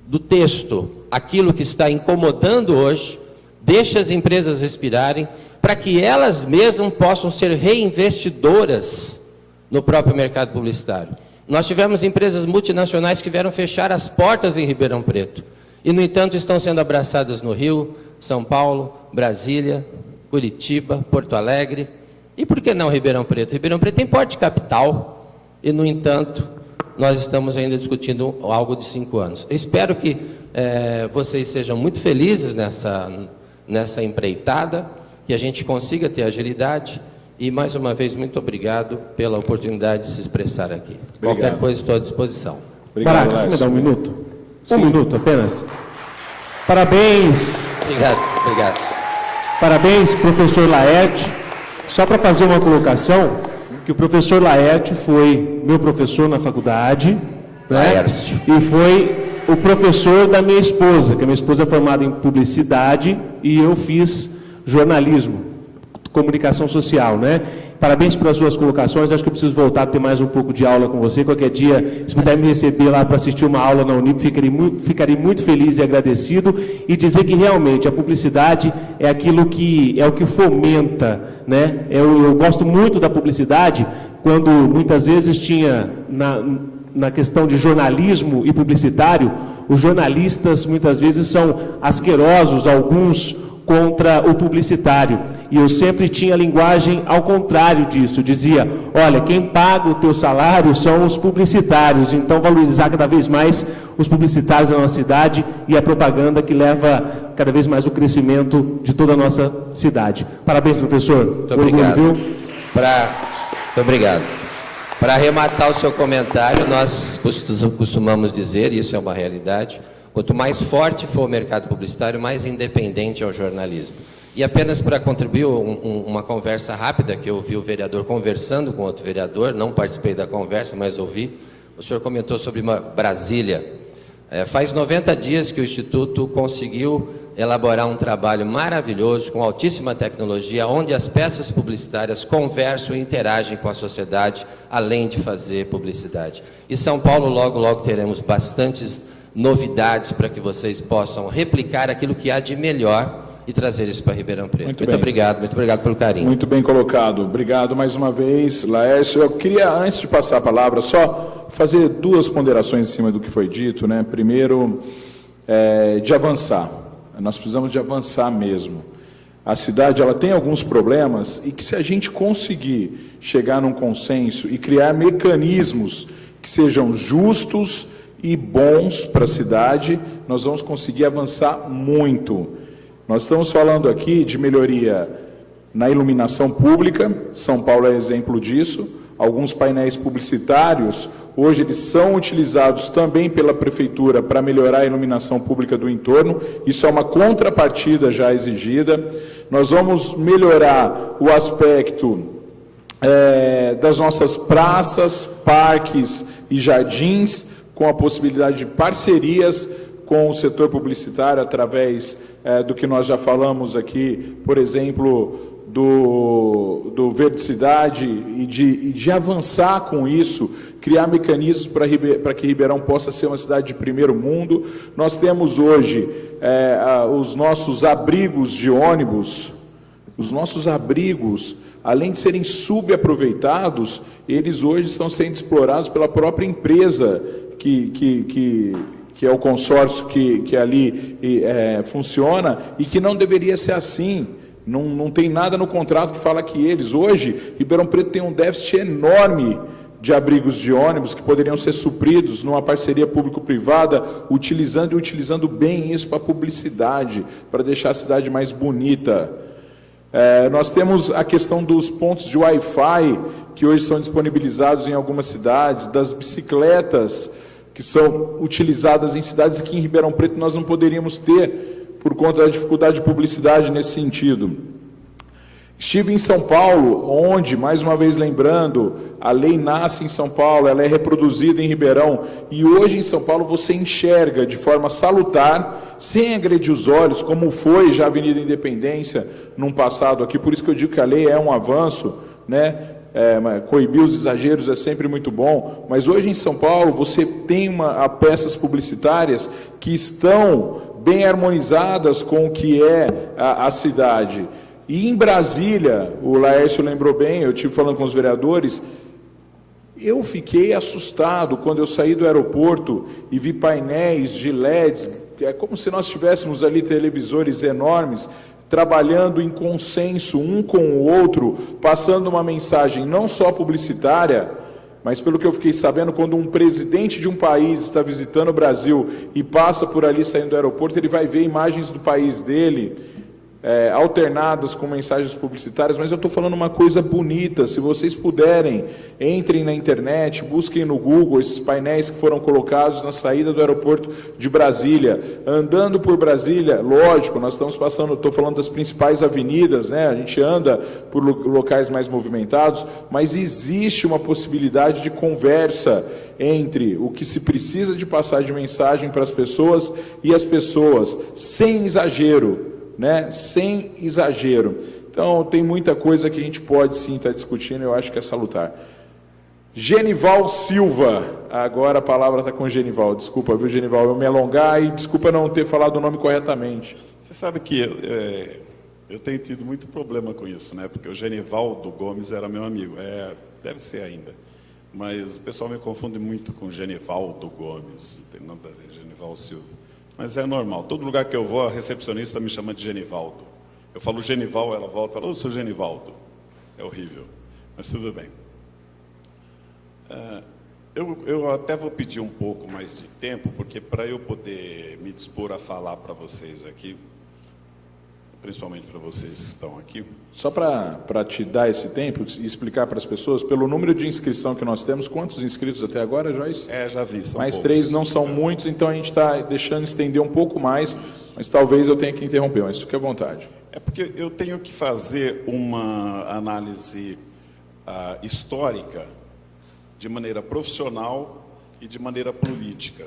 do texto aquilo que está incomodando hoje, deixa as empresas respirarem, para que elas mesmas possam ser reinvestidoras no próprio mercado publicitário. Nós tivemos empresas multinacionais que vieram fechar as portas em Ribeirão Preto, e, no entanto, estão sendo abraçadas no Rio, São Paulo, Brasília, Curitiba, Porto Alegre. E por que não Ribeirão Preto? Ribeirão Preto tem porte capital, e, no entanto, nós estamos ainda discutindo algo de 5 anos. Eu espero que vocês sejam muito felizes nessa empreitada, que a gente consiga ter agilidade, e, mais uma vez, muito obrigado pela oportunidade de se expressar aqui. Obrigado. Qualquer coisa, estou à disposição. Obrigado, Maraca, você me Laércio. dá um minuto? Sim. Um minuto apenas. Parabéns, Obrigado. parabéns, professor Laerte. Só para fazer uma colocação, que o professor Laerte foi meu professor na faculdade, né? Laércio. E foi o professor da minha esposa, que a minha esposa é formada em publicidade e eu fiz jornalismo, comunicação social, né? Parabéns pelas suas colocações. Acho que eu preciso voltar a ter mais um pouco de aula com você. Qualquer dia, se puder me receber lá para assistir uma aula na Unip, ficarei muito feliz e agradecido, e dizer que realmente a publicidade é aquilo que é o que fomenta, né? Eu gosto muito da publicidade, quando muitas vezes tinha na questão de jornalismo e publicitário, os jornalistas muitas vezes são asquerosos, alguns contra o publicitário, e eu sempre tinha a linguagem ao contrário disso. Eu dizia: olha, quem paga o teu salário são os publicitários, então valorizar cada vez mais os publicitários da nossa cidade e a propaganda, que leva cada vez mais o crescimento de toda a nossa cidade. Parabéns, professor. Muito obrigado. Viu? Muito obrigado. Para arrematar o seu comentário, nós costumamos dizer, e isso é uma realidade, quanto mais forte for o mercado publicitário, mais independente é o jornalismo. E apenas para contribuir, uma conversa rápida, que eu ouvi o vereador conversando com outro vereador, não participei da conversa, mas ouvi. O senhor comentou sobre Brasília. Faz 90 dias que o Instituto conseguiu elaborar um trabalho maravilhoso, com altíssima tecnologia, onde as peças publicitárias conversam e interagem com a sociedade, além de fazer publicidade. E São Paulo, logo teremos bastantes novidades para que vocês possam replicar aquilo que há de melhor e trazer isso para Ribeirão Preto. Muito obrigado pelo carinho. Muito bem colocado. Obrigado mais uma vez, Laércio. Eu queria, antes de passar a palavra, só fazer 2 ponderações em cima do que foi dito, né? Primeiro, de avançar. Nós precisamos de avançar mesmo. A cidade, ela tem alguns problemas, e que, se a gente conseguir chegar num consenso e criar mecanismos que sejam justos e bons para a cidade, nós vamos conseguir avançar muito. Nós estamos falando aqui de melhoria na iluminação pública. São Paulo é exemplo disso. Alguns painéis publicitários, hoje eles são utilizados também pela prefeitura para melhorar a iluminação pública do entorno. Isso é uma contrapartida já exigida. Nós vamos melhorar o aspecto das nossas praças, parques e jardins, com a possibilidade de parcerias com o setor publicitário, através do que nós já falamos aqui, por exemplo, do Verde Cidade, e de avançar com isso, criar mecanismos para que Ribeirão possa ser uma cidade de primeiro mundo. Nós temos hoje os nossos abrigos de ônibus, os nossos abrigos, além de serem subaproveitados, eles hoje estão sendo explorados pela própria empresa que é o consórcio que ali funciona, e que não deveria ser assim. Não tem nada no contrato que fala que eles... Hoje, Ribeirão Preto tem um déficit enorme de abrigos de ônibus que poderiam ser supridos numa parceria público-privada, utilizando bem isso para publicidade, para deixar a cidade mais bonita. Nós temos a questão dos pontos de Wi-Fi, que hoje são disponibilizados em algumas cidades, das bicicletas que são utilizadas em cidades que em Ribeirão Preto nós não poderíamos ter, por conta da dificuldade de publicidade nesse sentido. Estive em São Paulo, onde, mais uma vez lembrando, a lei nasce em São Paulo, ela é reproduzida em Ribeirão, e hoje em São Paulo você enxerga de forma salutar, sem agredir os olhos, como foi já a Avenida Independência num passado aqui. Por isso que eu digo que a lei é um avanço, né? Coibir os exageros é sempre muito bom, mas hoje em São Paulo você tem peças publicitárias que estão bem harmonizadas com o que é a cidade. E em Brasília, o Laércio lembrou bem, eu estive falando com os vereadores, eu fiquei assustado quando eu saí do aeroporto e vi painéis de LEDs, é como se nós tivéssemos ali televisores enormes, trabalhando em consenso um com o outro, passando uma mensagem não só publicitária, mas pelo que eu fiquei sabendo, quando um presidente de um país está visitando o Brasil e passa por ali saindo do aeroporto, ele vai ver imagens do país dele, alternadas com mensagens publicitárias. Mas eu estou falando uma coisa bonita. Se vocês puderem, entrem na internet, busquem no Google esses painéis que foram colocados na saída do aeroporto de Brasília. Andando por Brasília, lógico, nós estamos passando, estou falando das principais avenidas, né? A gente anda por locais mais movimentados, mas existe uma possibilidade de conversa entre o que se precisa de passar de mensagem para as pessoas e as pessoas, sem exagero, né? Sem exagero. Então, tem muita coisa que a gente pode sim estar discutindo, eu acho que é salutar. Genival Silva, agora a palavra está com o Genival. Desculpa, viu, Genival, eu me alongar, e desculpa não ter falado o nome corretamente. Você sabe que eu tenho tido muito problema com isso, né? Porque o Genivaldo Gomes era meu amigo, deve ser ainda. Mas o pessoal me confunde muito com Genivaldo Gomes, não tem nada a ver, Genival Silva. Mas é normal, todo lugar que eu vou, a recepcionista me chama de Genivaldo. Eu falo Genival, ela volta e fala, ô, seu Genivaldo. É horrível, mas tudo bem. Eu até vou pedir um pouco mais de tempo, porque para eu poder me dispor a falar para vocês aqui, principalmente para vocês que estão aqui. Só para te dar esse tempo e explicar para as pessoas, pelo número de inscrição que nós temos, quantos inscritos até agora, Joyce? Já vi, são mais poucos. 3, não são muitos, então a gente está deixando estender um pouco mais, mas talvez eu tenha que interromper, mas fique à vontade. É porque eu tenho que fazer uma análise histórica de maneira profissional e de maneira política.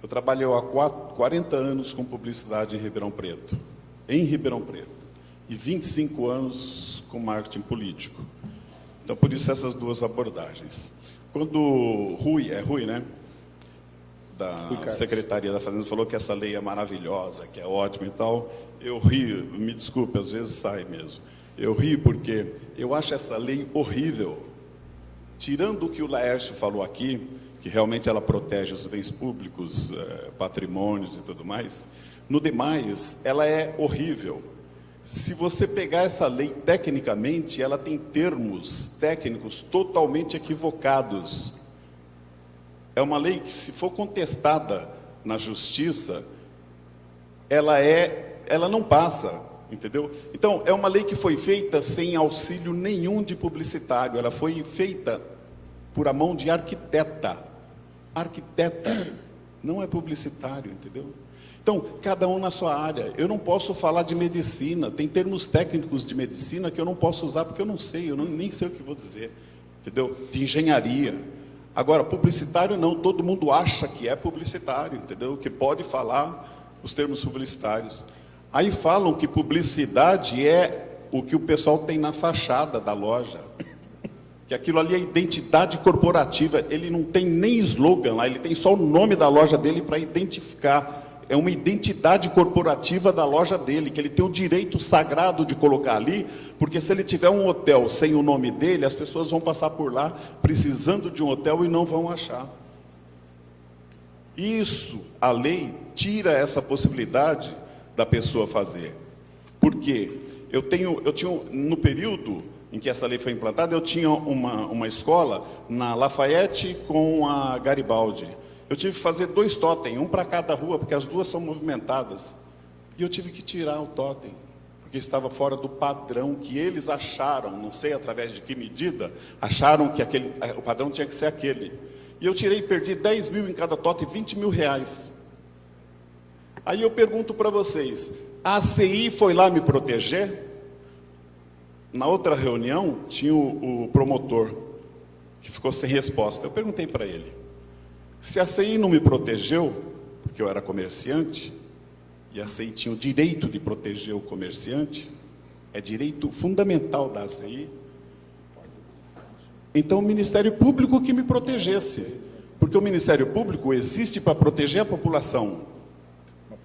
Eu trabalhei há 40 anos com publicidade em Ribeirão Preto, e 25 anos com marketing político. Então, por isso, essas duas abordagens. Quando Rui, né, da Secretaria da Fazenda, falou que essa lei é maravilhosa, que é ótima e tal, eu ri, me desculpe, às vezes sai mesmo. Eu ri porque eu acho essa lei horrível. Tirando o que o Laércio falou aqui, que realmente ela protege os bens públicos, patrimônios e tudo mais, no demais, ela é horrível. Se você pegar essa lei tecnicamente, ela tem termos técnicos totalmente equivocados. É uma lei que, se for contestada na justiça, ela não passa, entendeu? Então, é uma lei que foi feita sem auxílio nenhum de publicitário. Ela foi feita por a mão de arquiteta. Arquiteta, não é publicitário, entendeu? Então, cada um na sua área. Eu não posso falar de medicina, tem termos técnicos de medicina que eu não posso usar porque eu não sei, nem sei o que vou dizer, entendeu? De engenharia. Agora, publicitário não, todo mundo acha que é publicitário, entendeu? Que pode falar os termos publicitários. Aí falam que publicidade é o que o pessoal tem na fachada da loja, que que aquilo ali é identidade corporativa, ele não tem nem slogan lá, ele tem só o nome da loja dele para identificar. É uma identidade corporativa da loja dele, que ele tem o direito sagrado de colocar ali, porque se ele tiver um hotel sem o nome dele, as pessoas vão passar por lá precisando de um hotel e não vão achar. Isso, a lei tira essa possibilidade da pessoa fazer. Por quê? Eu tinha, no período em que essa lei foi implantada, eu tinha uma escola na Lafayette com a Garibaldi. Eu tive que fazer 2 totem, um para cada rua, porque as duas são movimentadas. E eu tive que tirar o totem, porque estava fora do padrão que eles acharam, não sei através de que medida, acharam que o padrão tinha que ser aquele. E eu tirei e perdi 10 mil em cada totem, 20 mil reais. Aí eu pergunto para vocês, a ACI foi lá me proteger? Na outra reunião, tinha o promotor, que ficou sem resposta. Eu perguntei para ele, se a ACI não me protegeu, porque eu era comerciante, e a ACI tinha o direito de proteger o comerciante, é direito fundamental da ACI, então o Ministério Público que me protegesse, porque o Ministério Público existe para proteger a população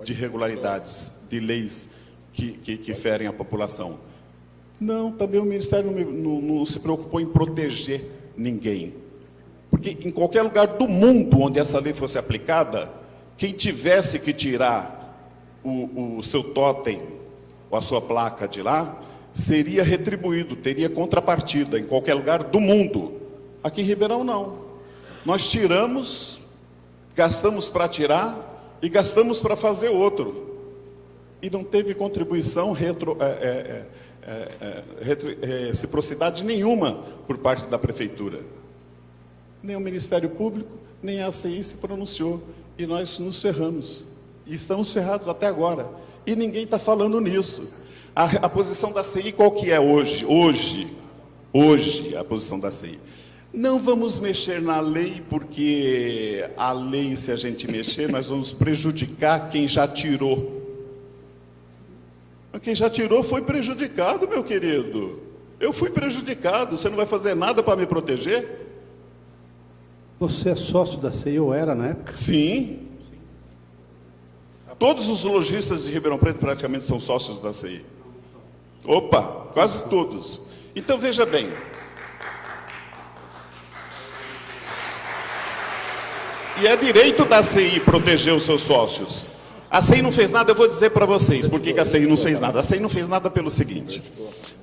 de irregularidades, de leis que ferem a população. Não, também o Ministério não se preocupou em proteger ninguém. Porque em qualquer lugar do mundo onde essa lei fosse aplicada, quem tivesse que tirar o seu totem ou a sua placa de lá, seria retribuído, teria contrapartida em qualquer lugar do mundo. Aqui em Ribeirão não. Nós tiramos, gastamos para tirar e gastamos para fazer outro. E não teve contribuição, reciprocidade nenhuma por parte da Prefeitura. Nem o Ministério Público, nem a ACI se pronunciou. E nós nos ferramos. E estamos ferrados até agora. E ninguém está falando nisso. A posição da ACI qual que é hoje? Hoje, a posição da ACI. Não vamos mexer na lei, porque a lei, se a gente mexer, nós vamos prejudicar quem já tirou. Quem já tirou foi prejudicado, meu querido. Eu fui prejudicado. Você não vai fazer nada para me proteger? Você é sócio da CEI ou era na época? Sim. Todos os lojistas de Ribeirão Preto praticamente são sócios da CEI. Opa, quase todos. Então veja bem. E é direito da CEI proteger os seus sócios. A CEI não fez nada, eu vou dizer para vocês por que a CEI não fez nada. A CEI não fez nada pelo seguinte.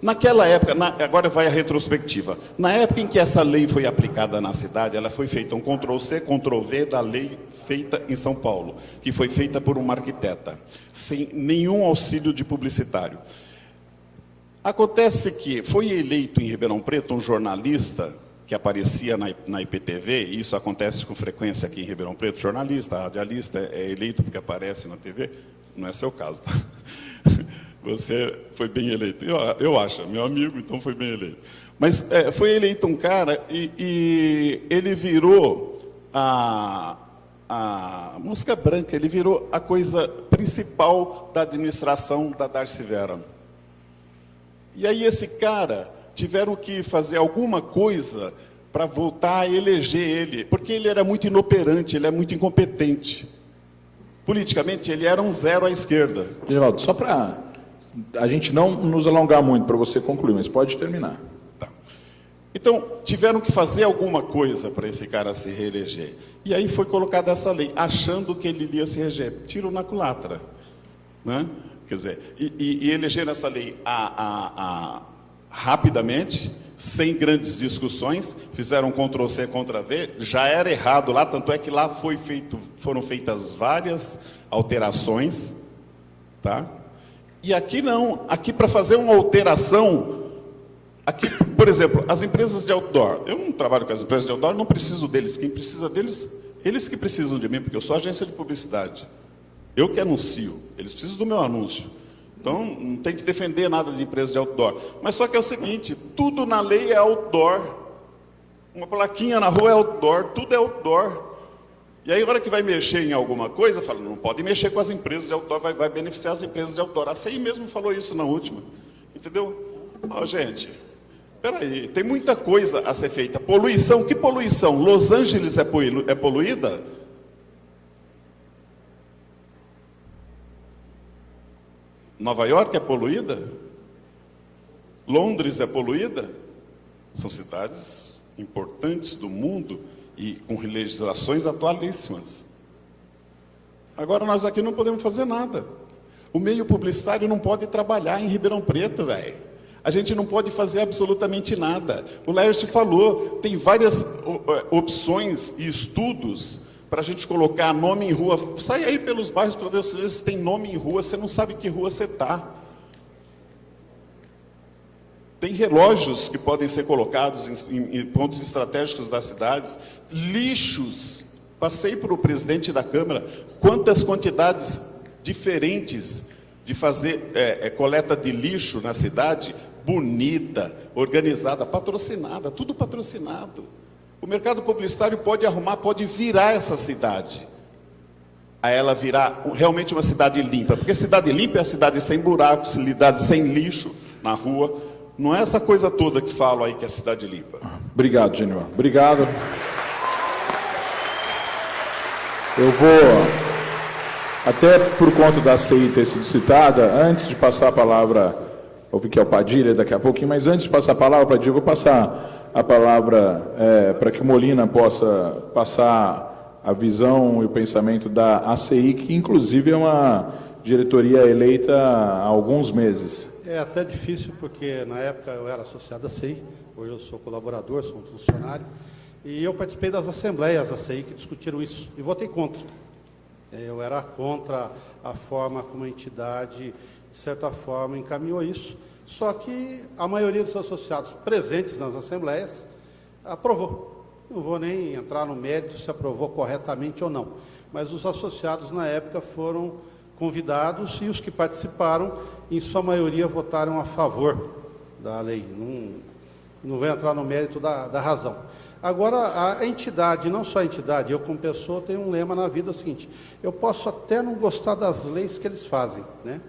Naquela época, agora vai a retrospectiva. Na época em que essa lei foi aplicada na cidade, ela foi feita um Ctrl-C, Ctrl-V da lei feita em São Paulo, que foi feita por uma arquiteta, sem nenhum auxílio de publicitário. Acontece que foi eleito em Ribeirão Preto um jornalista que aparecia na IPTV, e isso acontece com frequência aqui em Ribeirão Preto, jornalista, radialista, é eleito porque aparece na TV, não é seu caso, tá? Você foi bem eleito, eu acho, meu amigo, então foi bem eleito. Mas foi eleito um cara e ele virou a mosca branca, ele virou a coisa principal da administração da Darcy Vera. E aí esse cara, tiveram que fazer alguma coisa para voltar a eleger ele, porque ele era muito inoperante, ele é muito incompetente. Politicamente, ele era um zero à esquerda. Genivaldo, só para a gente não nos alongar muito, para você concluir, mas pode terminar. Tá. Então, tiveram que fazer alguma coisa para esse cara se reeleger. E aí foi colocada essa lei, achando que ele iria se reeleger. Tiro na culatra. Né? Quer dizer, e elegeram essa lei rapidamente, sem grandes discussões, fizeram Ctrl-C, Ctrl-V, já era errado lá, tanto é que lá foram feitas várias alterações, tá? E aqui não, aqui para fazer uma alteração, aqui, por exemplo, as empresas de outdoor, eu não trabalho com as empresas de outdoor, não preciso deles, quem precisa deles, eles que precisam de mim, porque eu sou agência de publicidade, eu que anuncio, eles precisam do meu anúncio. Então, não tem que defender nada de empresa de outdoor. Mas só que é o seguinte, tudo na lei é outdoor. Uma plaquinha na rua é outdoor, tudo é outdoor. E aí, a hora que vai mexer em alguma coisa, fala, não pode mexer com as empresas de outdoor, vai beneficiar as empresas de outdoor. A CEI mesmo falou isso na última. Entendeu? Ó, gente, Peraí, tem muita coisa a ser feita. Poluição, que poluição? Los Angeles é poluída? Nova York é poluída? Londres é poluída? São cidades importantes do mundo e com legislações atualíssimas. Agora nós aqui não podemos fazer nada. O meio publicitário não pode trabalhar em Ribeirão Preto, velho. A gente não pode fazer absolutamente nada. O Laércio falou, tem várias opções e estudos para a gente colocar nome em rua. Sai aí pelos bairros para ver se tem nome em rua, você não sabe que rua você está. Tem relógios que podem ser colocados em pontos estratégicos das cidades, lixos. Passei para o presidente da Câmara, quantas quantidades diferentes de fazer coleta de lixo na cidade, bonita, organizada, patrocinada, tudo patrocinado. O mercado publicitário pode arrumar, pode virar essa cidade, a ela virar realmente uma cidade limpa, porque cidade limpa é a cidade sem buracos, cidade sem lixo na rua, não é essa coisa toda que falam aí que é cidade limpa. Obrigado, Genor. Obrigado. Eu vou, até por conta da CI ter sido citada, antes de passar a palavra, eu vi que é o Padilha daqui a pouquinho, mas antes de passar a palavra, Padilha, eu vou passar a palavra para que o Molina possa passar a visão e o pensamento da ACI, que inclusive é uma diretoria eleita há alguns meses. É até difícil, porque na época eu era associado à CI, hoje eu sou colaborador, sou um funcionário, e eu participei das assembleias da CI que discutiram isso, e votei contra. Eu era contra a forma como a entidade, de certa forma, encaminhou isso, só que a maioria dos associados presentes nas assembleias aprovou. Não vou nem entrar no mérito se aprovou corretamente ou não, mas os associados na época foram convidados e os que participaram, em sua maioria, votaram a favor da lei. Não vou entrar no mérito da razão. Agora, a entidade, não só a entidade, eu como pessoa tenho um lema na vida, é o seguinte, eu posso até não gostar das leis que eles fazem, né?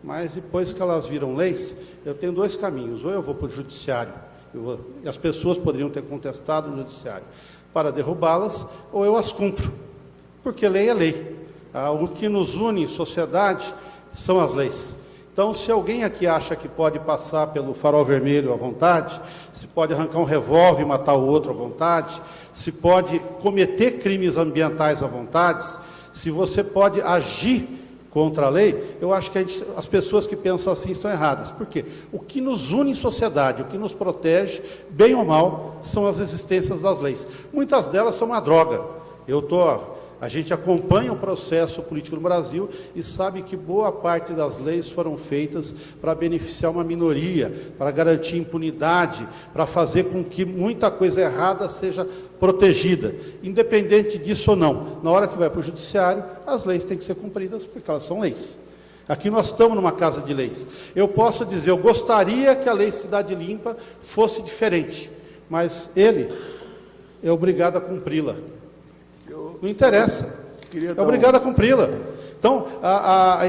Mas depois que elas viram leis, eu tenho dois caminhos, ou eu vou para o judiciário, e as pessoas poderiam ter contestado no judiciário para derrubá-las, ou eu as cumpro, porque lei é lei. O que nos une em sociedade são as leis. Então, se alguém aqui acha que pode passar pelo farol vermelho à vontade, se pode arrancar um revólver e matar o outro à vontade, se pode cometer crimes ambientais à vontade, se você pode agir contra a lei, eu acho que as pessoas que pensam assim estão erradas. Por quê? O que nos une em sociedade, o que nos protege, bem ou mal, são as existências das leis. Muitas delas são uma droga. A gente acompanha o processo político no Brasil e sabe que boa parte das leis foram feitas para beneficiar uma minoria, para garantir impunidade, para fazer com que muita coisa errada seja protegida. Independente disso ou não, na hora que vai para o judiciário, as leis têm que ser cumpridas porque elas são leis. Aqui nós estamos numa casa de leis. Eu posso dizer, eu gostaria que a lei Cidade Limpa fosse diferente, mas ele é obrigado a cumpri-la. Não interessa, é obrigado a cumpri-la. Então,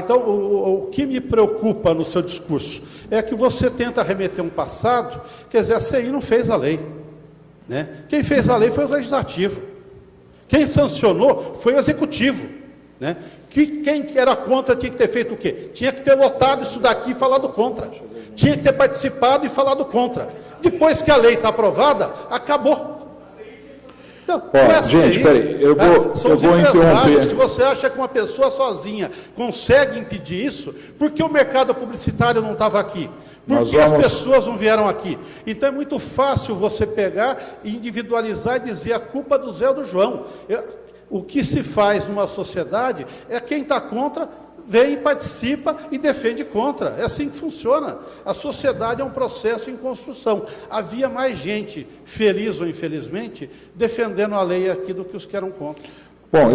o que me preocupa no seu discurso é que você tenta remeter um passado, quer dizer, a CI não fez a lei, né? Quem fez a lei foi o legislativo, quem sancionou foi o executivo, né? Quem era contra tinha que ter feito o quê? Tinha que ter lotado isso daqui e falado contra, tinha que ter participado e falado contra. Depois que a lei está aprovada, acabou. Não, gente, peraí, eu vou interromper. Se você acha que uma pessoa sozinha consegue impedir isso, por que o mercado publicitário não estava aqui? Por que as pessoas não vieram aqui? Então é muito fácil você pegar, individualizar e dizer a culpa do Zé ou do João. O que se faz numa sociedade é quem está contra vem, participa e defende contra. É assim que funciona. A sociedade é um processo em construção. Havia mais gente, feliz ou infelizmente, defendendo a lei aqui do que os que eram contra. Bom,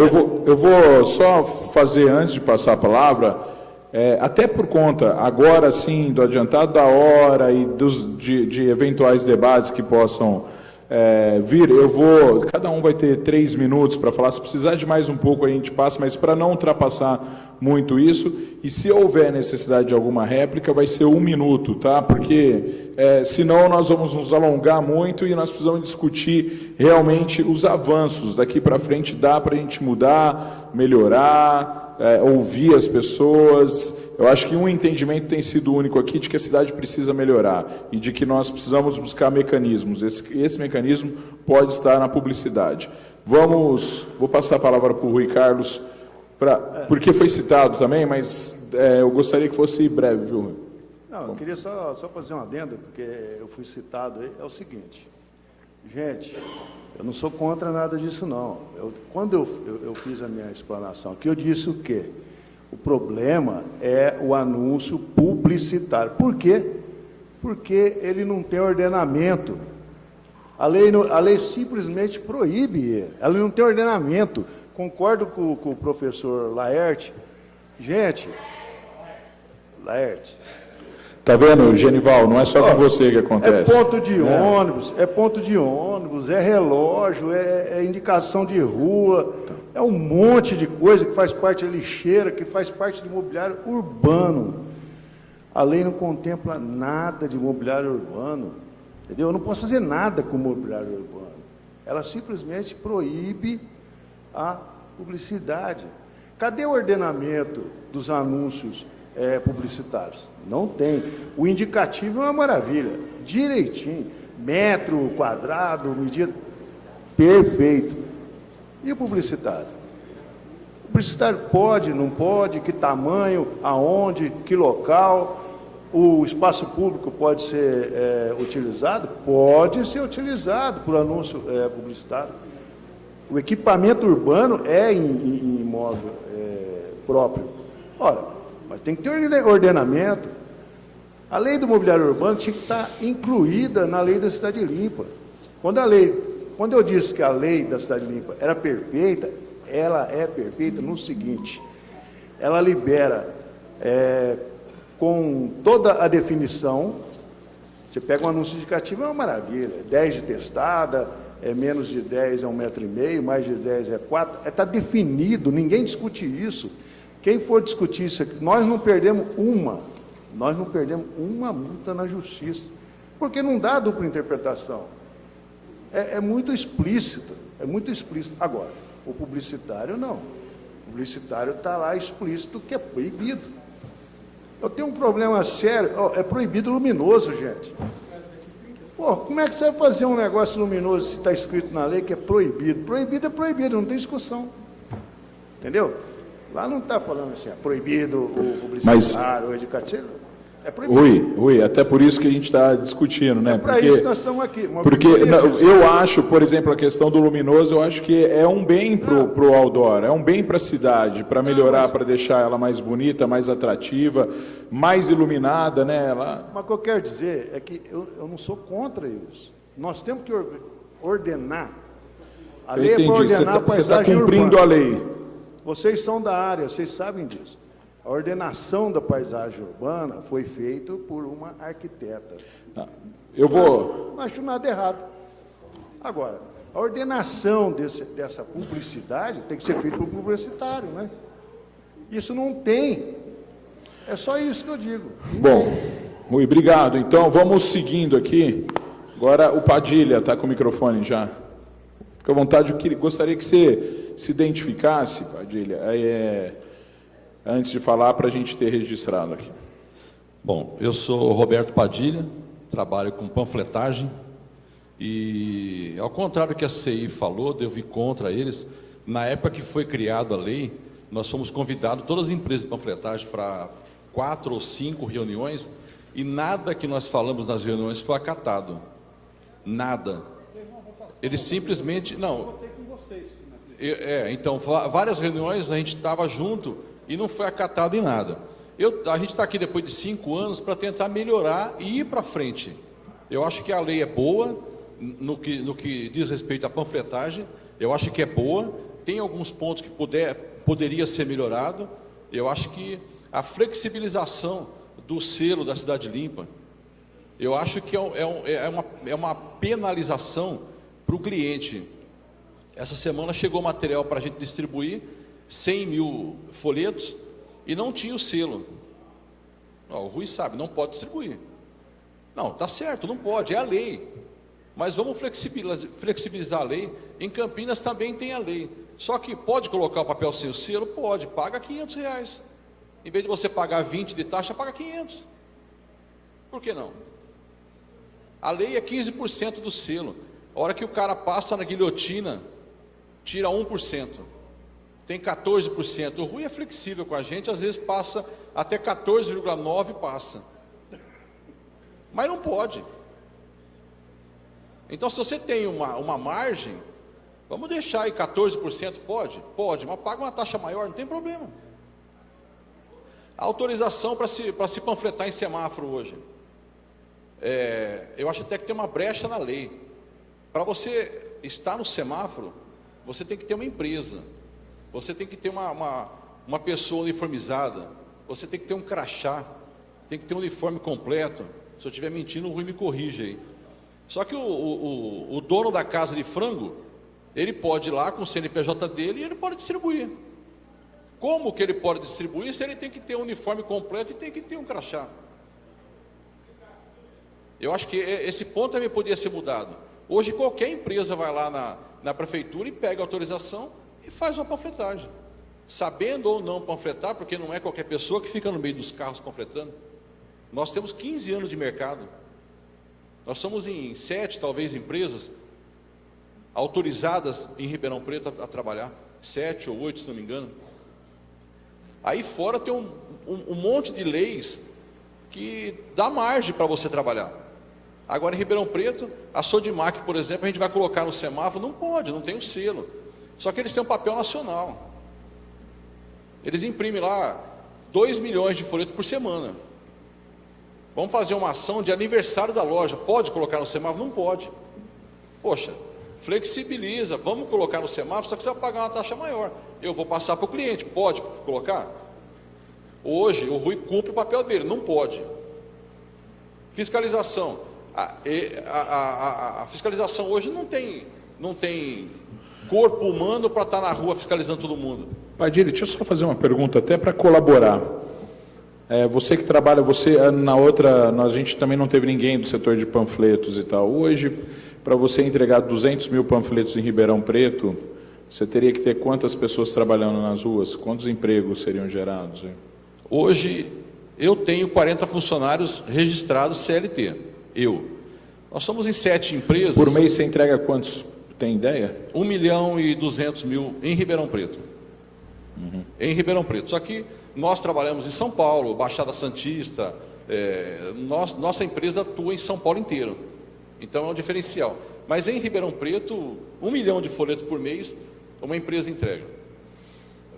eu vou só fazer, antes de passar a palavra, até por conta, agora sim, do adiantado da hora e de eventuais debates que possam vir, cada um vai ter 3 minutos para falar. Se precisar de mais um pouco, a gente passa, mas para não ultrapassar muito isso, e se houver necessidade de alguma réplica, vai ser 1 minuto, tá? Porque senão nós vamos nos alongar muito e nós precisamos discutir realmente os avanços. Daqui para frente dá para a gente mudar, melhorar, ouvir as pessoas. Eu acho que um entendimento tem sido único aqui de que a cidade precisa melhorar e de que nós precisamos buscar mecanismos. Esse mecanismo pode estar na publicidade. Vou passar a palavra para o Rui Carlos, porque foi citado também, mas eu gostaria que fosse breve, viu, Rui? Não, eu queria só fazer uma adenda, porque eu fui citado aí. É o seguinte, gente, eu não sou contra nada disso, não. Quando eu fiz a minha explanação aqui, eu disse o quê? O problema é o anúncio publicitário. Por quê? Porque ele não tem ordenamento. A lei simplesmente proíbe ele. Ela não tem ordenamento. Concordo com o professor Laerte. Gente, Laerte... Tá vendo, Genival? Não é só com você que acontece. É ponto de ônibus, é relógio, é indicação de rua, é um monte de coisa que faz parte da lixeira, que faz parte do mobiliário urbano. A lei não contempla nada de mobiliário urbano, entendeu? Eu não posso fazer nada com mobiliário urbano. Ela simplesmente proíbe a publicidade. Cadê o ordenamento dos anúncios publicitários? Não tem. O indicativo é uma maravilha, direitinho, metro quadrado, medida, perfeito. E o publicitário? O publicitário pode, não pode, que tamanho, aonde, que local? O espaço público pode ser utilizado? Pode ser utilizado por anúncio publicitário. O equipamento urbano é em imóvel próprio. Ora, mas tem que ter ordenamento. A lei do mobiliário urbano tinha que estar incluída na lei da cidade limpa. Quando eu disse que a lei da cidade limpa era perfeita, ela é perfeita no seguinte: ela libera com toda a definição. Você pega um anúncio indicativo, é uma maravilha, 10 de testada, menos de 10 é 1,5 metro, mais de 10 é 4, está definido, ninguém discute isso. Quem for discutir isso aqui, nós não perdemos uma multa na justiça, porque não dá dupla interpretação. É muito explícito, Agora, o publicitário não. O publicitário está lá explícito que é proibido. Eu tenho um problema sério, é proibido luminoso, gente. Pô, como é que você vai fazer um negócio luminoso se está escrito na lei que é proibido? Proibido é proibido, não tem discussão. Entendeu? Lá não está falando assim, é proibido o publicitário, o educativo. É proibido. Rui, até por isso que a gente está discutindo, né? Para isso nós estamos aqui. Porque eu acho, por exemplo, a questão do luminoso, eu acho que é um bem para o outdoor, é um bem para a cidade, para melhorar, para deixar ela mais bonita, mais atrativa, mais iluminada, né? Mas o que eu quero dizer é que eu não sou contra isso. Nós temos que ordenar. A lei é para ordenar a paisagem urbana. Você está cumprindo a lei. Vocês são da área, vocês sabem disso. A ordenação da paisagem urbana foi feita por uma arquiteta. Não acho nada errado. Agora, a ordenação dessa publicidade tem que ser feita por publicitário, né? Isso não tem. É só isso que eu digo. Bom, Rui, obrigado. Então, vamos seguindo aqui. Agora, o Padilha está com o microfone já. Fica à vontade, eu gostaria que você se identificasse, Padilha, antes de falar, para a gente ter registrado aqui. Bom, eu sou Roberto Padilha, trabalho com panfletagem e, ao contrário do que a CI falou, de eu vir contra eles, na época que foi criada a lei, nós fomos convidados, todas as empresas de panfletagem, para 4 ou 5 reuniões e nada que nós falamos nas reuniões foi acatado. Nada. Eles simplesmente... Não. Então, várias reuniões a gente estava junto e não foi acatado em nada. A gente está aqui depois de 5 anos para tentar melhorar e ir para frente. Eu acho que a lei é boa no que diz respeito à panfletagem. Eu acho que é boa. Tem alguns pontos que poderia ser melhorado. Eu acho que a flexibilização do selo da Cidade Limpa, eu acho que é uma penalização para o cliente. Essa semana chegou material para a gente distribuir, 100 mil folhetos, e não tinha o selo. Ó, o Rui sabe, não pode distribuir. Não, tá certo, não pode, é a lei. Mas vamos flexibilizar a lei. Em Campinas também tem a lei. Só que pode colocar o papel sem o selo? Pode, paga R$500. Em vez de você pagar 20 de taxa, paga 500. Por que não? A lei é 15% do selo. A hora que o cara passa na guilhotina, tira 1%. Tem 14%. O Rui é flexível com a gente, às vezes passa até 14,9% passa. Mas não pode. Então, se você tem uma margem, vamos deixar aí 14%, pode? Pode, mas paga uma taxa maior, não tem problema. A autorização para se panfletar em semáforo hoje. Eu acho até que tem uma brecha na lei. Para você estar no semáforo, você tem que ter uma empresa, você tem que ter uma pessoa uniformizada, você tem que ter um crachá, tem que ter um uniforme completo. Se eu estiver mentindo, o Rui me corrige aí. Só que o dono da casa de frango, ele pode ir lá com o CNPJ dele e ele pode distribuir. Como que ele pode distribuir se ele tem que ter um uniforme completo e tem que ter um crachá? Eu acho que esse ponto também podia ser mudado. Hoje qualquer empresa vai lá na prefeitura e pega a autorização e faz uma panfletagem. Sabendo ou não panfletar, porque não é qualquer pessoa que fica no meio dos carros panfletando. Nós temos 15 anos de mercado. Nós somos em 7, talvez, empresas autorizadas em Ribeirão Preto a trabalhar. 7 ou 8, se não me engano. Aí fora tem um monte de leis que dá margem para você trabalhar. Agora em Ribeirão Preto, a Sodimac, por exemplo, a gente vai colocar no semáforo, não pode, não tem o selo. Só que eles têm um papel nacional. Eles imprimem lá 2 milhões de folhetos por semana. Vamos fazer uma ação de aniversário da loja, pode colocar no semáforo? Não pode. Poxa, flexibiliza, vamos colocar no semáforo, só que você vai pagar uma taxa maior. Eu vou passar para o cliente, pode colocar? Hoje o Rui cumpre o papel dele, não pode. Fiscalização. A fiscalização hoje não tem corpo humano para estar na rua fiscalizando todo mundo. Padilha, deixa eu só fazer uma pergunta, até para colaborar. Você que trabalha, na outra, a gente também não teve ninguém do setor de panfletos e tal. Hoje, para você entregar 200 mil panfletos em Ribeirão Preto, você teria que ter quantas pessoas trabalhando nas ruas? Quantos empregos seriam gerados? Hoje, eu tenho 40 funcionários registrados CLT. Nós somos em 7 empresas. Por mês você entrega quantos? Tem ideia? 1.200.000 em Ribeirão Preto. Em Ribeirão Preto. Só que nós trabalhamos em São Paulo, Baixada Santista, nossa empresa atua em São Paulo inteiro. Então é um diferencial. Mas em Ribeirão Preto, 1 milhão de folhetos por mês, uma empresa entrega.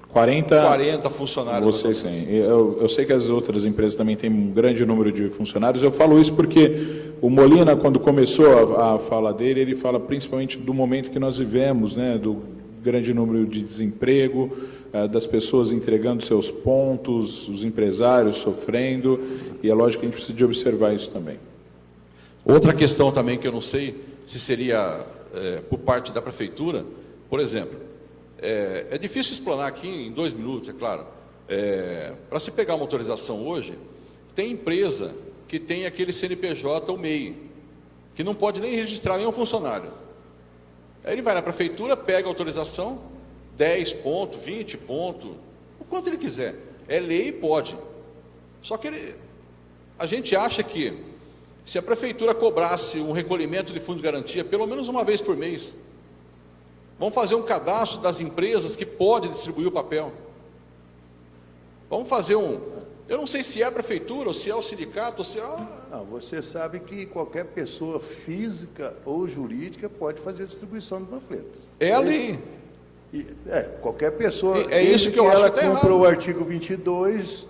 40 funcionários. Vocês sim. Eu sei que as outras empresas também têm um grande número de funcionários. Eu falo isso porque o Molina, quando começou a fala dele, ele fala principalmente do momento que nós vivemos, né, do grande número de desemprego, das pessoas entregando seus pontos, os empresários sofrendo, e é lógico que a gente precisa de observar isso também. Outra questão também que eu não sei se seria por parte da prefeitura, por exemplo, é difícil explanar aqui em 2 minutos, é claro. Para se pegar uma autorização hoje, tem empresa que tem aquele CNPJ, o MEI, que não pode nem registrar nenhum funcionário. Aí ele vai na prefeitura, pega a autorização, 10 pontos, 20 pontos, o quanto ele quiser. É lei e pode. Só que a gente acha que se a prefeitura cobrasse um recolhimento de fundo de garantia, pelo menos uma vez por mês, vamos fazer um cadastro das empresas que podem distribuir o papel. Vamos fazer eu não sei se é a prefeitura, ou se é o sindicato, ou se é... Não, você sabe que qualquer pessoa física ou jurídica pode fazer distribuição de panfletos. É a lei. Qualquer pessoa, é isso que eu acho que ela cumpra o artigo 22,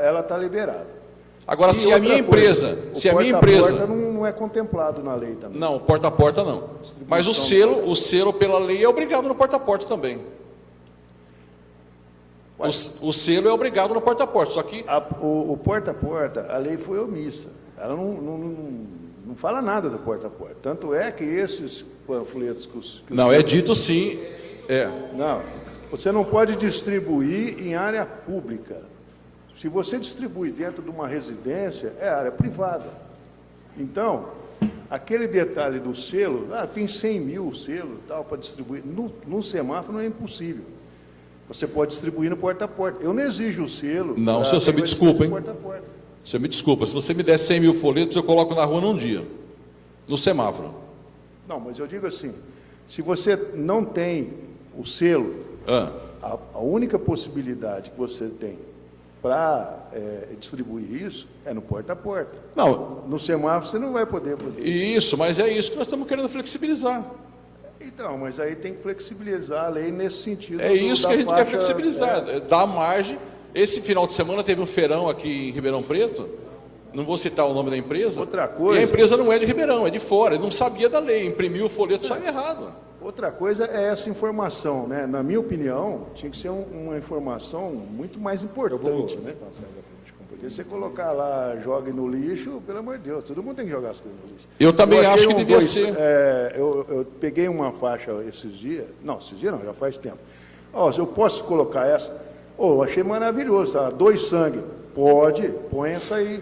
ela está liberada. Agora, e se a minha empresa... porta não é contemplado na lei também. Não, porta-a-porta não. Mas o selo pela lei é obrigado no porta-a-porta também. O selo é obrigado no porta-a-porta, só que... O porta-a-porta, a lei foi omissa. Ela não fala nada do porta-a-porta. Tanto é que esses panfletos... Não, é dito sim. Não. Você não pode distribuir em área pública. Se você distribui dentro de uma residência, é área privada. Então, aquele detalhe do selo, tem 100 mil selos tal para distribuir, no semáforo não é impossível. Você pode distribuir no porta a porta. Eu não exijo o selo. Não, senhor, você me desculpa, hein? Porta a porta. Você me desculpa, se você me der 100 mil folhetos, eu coloco na rua num dia, no semáforo. Não, mas eu digo assim, se você não tem o selo, a única possibilidade que você tem para distribuir isso é no porta a porta. Não. No semáforo você não vai poder fazer. Isso, mas é isso que nós estamos querendo flexibilizar. Então, mas aí tem que flexibilizar a lei nesse sentido. É isso que a gente quer flexibilizar, dar margem. Esse final de semana teve um feirão aqui em Ribeirão Preto, não vou citar o nome da empresa. Outra coisa. E a empresa não é de Ribeirão, é de fora, ele não sabia da lei, imprimiu o folheto, saiu errado. Outra coisa é essa informação, né? Na minha opinião, tinha que ser uma informação muito mais importante, né? Porque você colocar lá, jogue no lixo, pelo amor de Deus, todo mundo tem que jogar as coisas no lixo. Eu também acho que devia ser. Eu peguei uma faixa esses dias não, já faz tempo. Eu posso colocar essa? Eu achei maravilhoso, tá? 2 sangue. Pode, põe essa aí.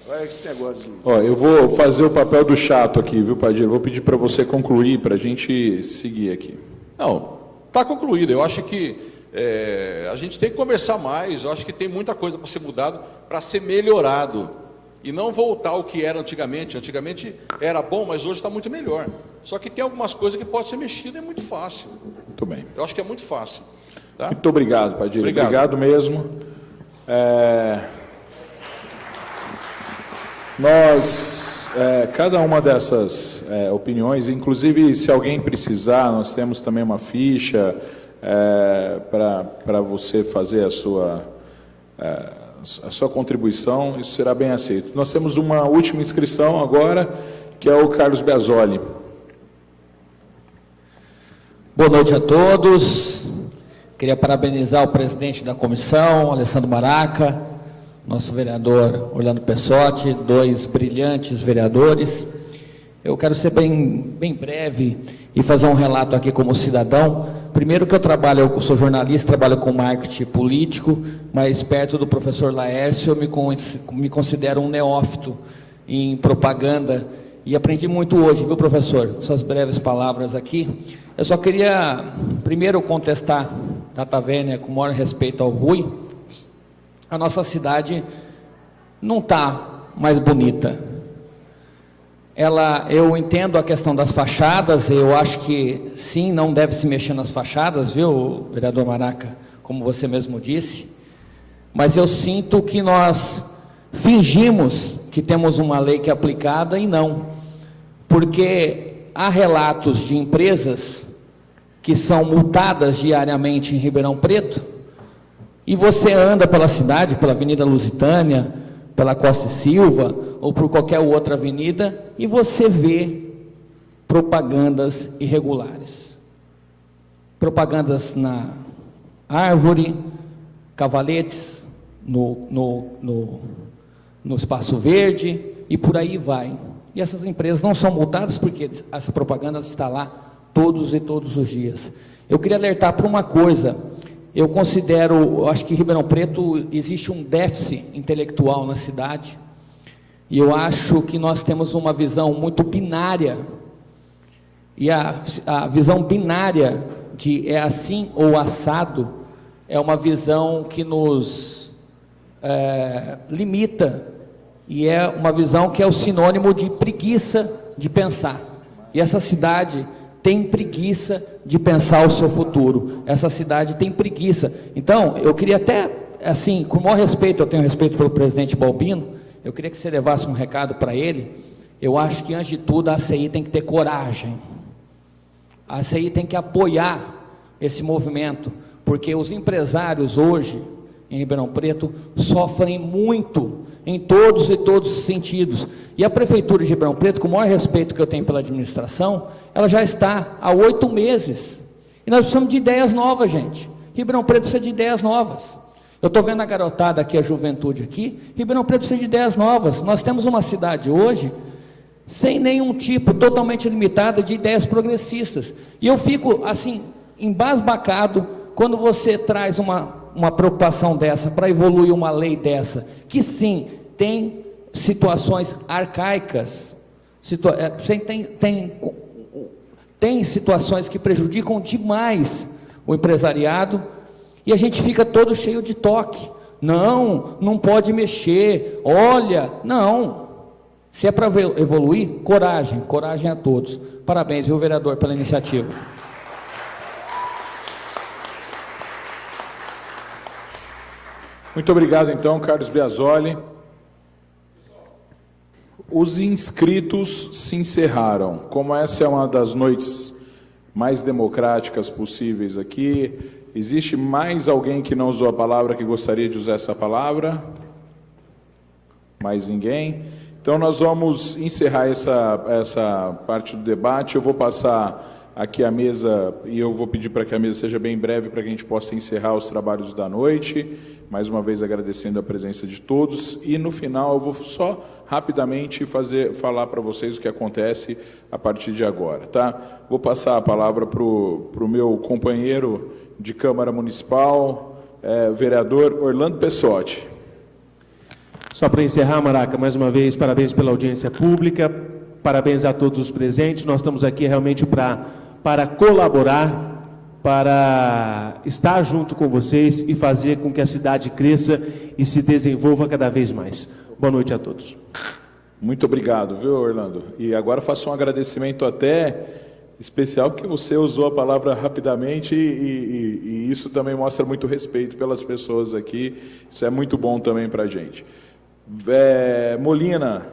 Olha esse negócio. Eu vou fazer o papel do chato aqui, viu, Padilha? Vou pedir para você concluir, para a gente seguir aqui. Não, está concluído. Eu acho que a gente tem que conversar mais. Eu acho que tem muita coisa para ser mudado, para ser melhorado. E não voltar ao que era antigamente. Antigamente era bom, mas hoje está muito melhor. Só que tem algumas coisas que podem ser mexidas, é muito fácil. Muito bem. Eu acho que é muito fácil. Tá? Muito obrigado, Padilha. Obrigado mesmo. Nós, cada uma dessas opiniões, inclusive se alguém precisar, nós temos também uma ficha para você fazer a sua contribuição, isso será bem aceito. Nós temos uma última inscrição agora, que é o Carlos Beazzoli. Boa noite a todos. Queria parabenizar o presidente da comissão, Alessandro Maraca, nosso vereador Orlando Pessotti, 2 brilhantes vereadores. Eu quero ser bem breve e fazer um relato aqui como cidadão. Primeiro que eu sou jornalista, trabalho com marketing político, mas perto do professor Laércio, eu me considero um neófito em propaganda e aprendi muito hoje, viu, professor? Suas breves palavras aqui. Eu só queria, primeiro, contestar Data Vênia, com o maior respeito ao Rui. A nossa cidade não está mais bonita. Eu entendo a questão das fachadas, eu acho que sim, não deve se mexer nas fachadas, viu, vereador Maraca, como você mesmo disse, mas eu sinto que nós fingimos que temos uma lei que é aplicada e não, porque há relatos de empresas que são multadas diariamente em Ribeirão Preto, e você anda pela cidade, pela Avenida Lusitânia, pela Costa e Silva, ou por qualquer outra avenida, e você vê propagandas irregulares. Propagandas na árvore, cavaletes, no espaço verde, e por aí vai. E essas empresas não são multadas porque essa propaganda está lá todos os dias. Eu queria alertar para uma coisa. Eu acho que em Ribeirão Preto existe um déficit intelectual na cidade, e eu acho que nós temos uma visão muito binária, e a visão binária de é assim ou assado, é uma visão que nos limita, e é uma visão que é o sinônimo de preguiça de pensar, e essa cidade tem preguiça de pensar o seu futuro, essa cidade tem preguiça. Então, eu queria até, assim, com o maior respeito, eu tenho respeito pelo presidente Balbino, eu queria que você levasse um recado para ele. Eu acho que, antes de tudo, a ACI tem que ter coragem, a ACI tem que apoiar esse movimento, porque os empresários hoje, em Ribeirão Preto, sofrem muito, em todos os sentidos, e a Prefeitura de Ribeirão Preto, com o maior respeito que eu tenho pela administração, ela já está há 8 meses, e nós precisamos de ideias novas, gente. Ribeirão Preto precisa de ideias novas. Eu estou vendo a garotada aqui, a juventude aqui, Ribeirão Preto precisa de ideias novas. Nós temos uma cidade hoje, sem nenhum tipo, totalmente limitada de ideias progressistas, e eu fico, assim, embasbacado quando você traz uma preocupação dessa, para evoluir uma lei dessa, que sim, tem situações arcaicas, tem situações que prejudicam demais o empresariado, e a gente fica todo cheio de toque. Não pode mexer, olha, não. Se é para evoluir, coragem a todos. Parabéns, viu, vereador, pela iniciativa. Muito obrigado, então, Carlos Biasoli. Os inscritos se encerraram. Como essa é uma das noites mais democráticas possíveis aqui, existe mais alguém que não usou a palavra que gostaria de usar essa palavra? Mais ninguém? Então, nós vamos encerrar essa parte do debate. Eu vou passar aqui a mesa, e eu vou pedir para que a mesa seja bem breve, para que a gente possa encerrar os trabalhos da noite. Mais uma vez agradecendo a presença de todos. E, no final, eu vou só rapidamente falar para vocês o que acontece a partir de agora, tá? Vou passar a palavra para o meu companheiro de Câmara Municipal, vereador Orlando Pessotti. Só para encerrar, Maraca, mais uma vez, parabéns pela audiência pública, parabéns a todos os presentes. Nós estamos aqui realmente para colaborar, para estar junto com vocês e fazer com que a cidade cresça e se desenvolva cada vez mais. Boa noite a todos. Muito obrigado, viu, Orlando? E agora faço um agradecimento até especial, porque você usou a palavra rapidamente e isso também mostra muito respeito pelas pessoas aqui. Isso é muito bom também para a gente. Molina,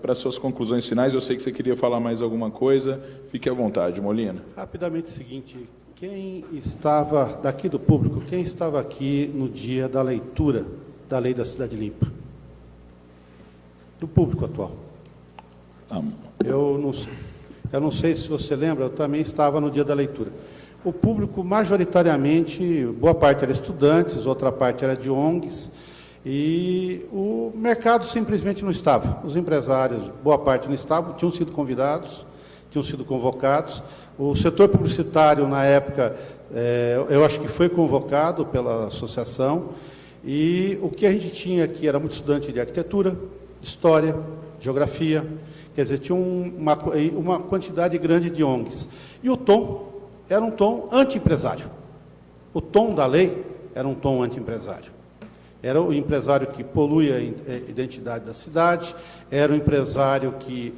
para suas conclusões finais, eu sei que você queria falar mais alguma coisa. Fique à vontade, Molina. Rapidamente, o seguinte, quem estava, daqui do público, quem estava aqui no dia da leitura da Lei da Cidade Limpa? Do público atual. Eu não sei se você lembra, eu também estava no dia da leitura. O público, majoritariamente, boa parte era estudantes, outra parte era de ONGs, e o mercado simplesmente não estava. Os empresários, boa parte não estavam, tinham sido convidados, tinham sido convocados. O setor publicitário, na época, eu acho que foi convocado pela associação, e o que a gente tinha aqui era muito estudante de arquitetura, história, geografia, quer dizer, tinha uma quantidade grande de ONGs. E o tom era um tom anti-empresário. O tom da lei era um tom anti-empresário. Era o empresário que polui a identidade da cidade, era o empresário que,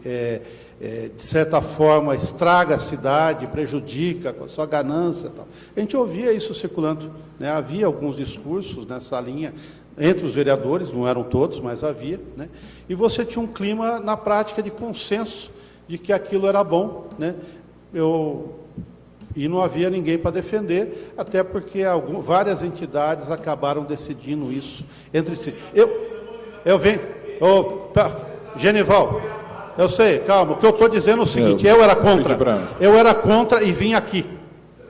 de certa forma, estraga a cidade, prejudica com a sua ganância. Tal. A gente ouvia isso circulando, né? Havia alguns discursos nessa linha, entre os vereadores, não eram todos, mas havia, né? E você tinha um clima, na prática, de consenso de que aquilo era bom, né? E não havia ninguém para defender, até porque várias entidades acabaram decidindo isso entre si. Eu venho... Genival, eu sei, calma, o que eu estou dizendo é o seguinte, eu era contra e vim aqui.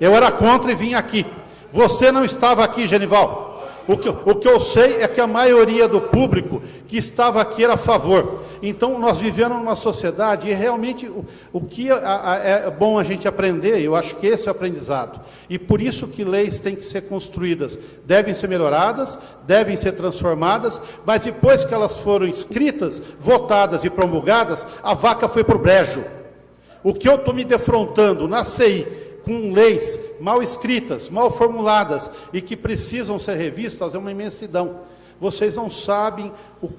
Eu era contra e vim aqui. Você não estava aqui, Genival. O que eu sei é que a maioria do público que estava aqui era a favor. Então, nós vivemos numa sociedade, e realmente o que é bom a gente aprender, eu acho que esse é o aprendizado. E por isso que leis têm que ser construídas, devem ser melhoradas, devem ser transformadas, mas depois que elas foram escritas, votadas e promulgadas, a vaca foi para o brejo. O que eu estou me defrontando na CI, com leis mal escritas, mal formuladas e que precisam ser revistas, é uma imensidão. Vocês não sabem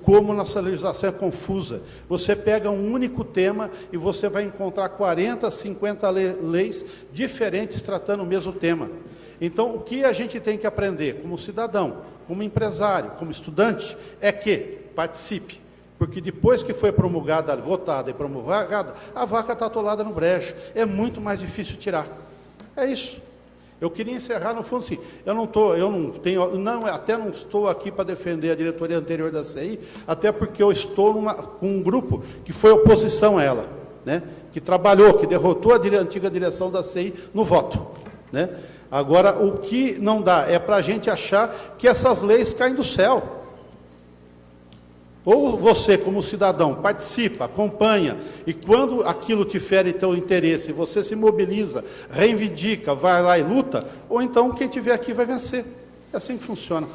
como nossa legislação é confusa. Você pega um único tema e você vai encontrar 40, 50 leis diferentes tratando o mesmo tema. Então, o que a gente tem que aprender como cidadão, como empresário, como estudante, é que participe. Porque depois que foi promulgada, votada e promulgada, a vaca está atolada no brejo. É muito mais difícil tirar. É isso. Eu queria encerrar no fundo assim. Até não estou aqui para defender a diretoria anterior da CI, até porque eu estou com um grupo que foi oposição a ela, né? Que trabalhou, que derrotou a antiga direção da CI no voto, né? Agora, o que não dá é para a gente achar que essas leis caem do céu. Ou você, como cidadão, participa, acompanha, e quando aquilo te fere teu interesse, você se mobiliza, reivindica, vai lá e luta, ou então quem estiver aqui vai vencer. É assim que funciona,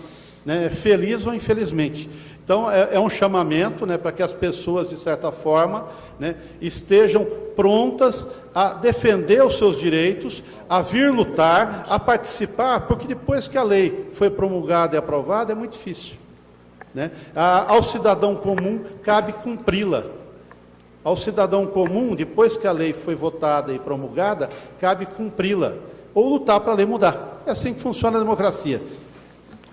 né? Feliz ou infelizmente. Então, é um chamamento, né, para que as pessoas, de certa forma, né, estejam prontas a defender os seus direitos, a vir lutar, a participar, porque depois que a lei foi promulgada e aprovada, é muito difícil, né? Ao cidadão comum, cabe cumpri-la. Ao cidadão comum, depois que a lei foi votada e promulgada, cabe cumpri-la, ou lutar para a lei mudar. É assim que funciona a democracia.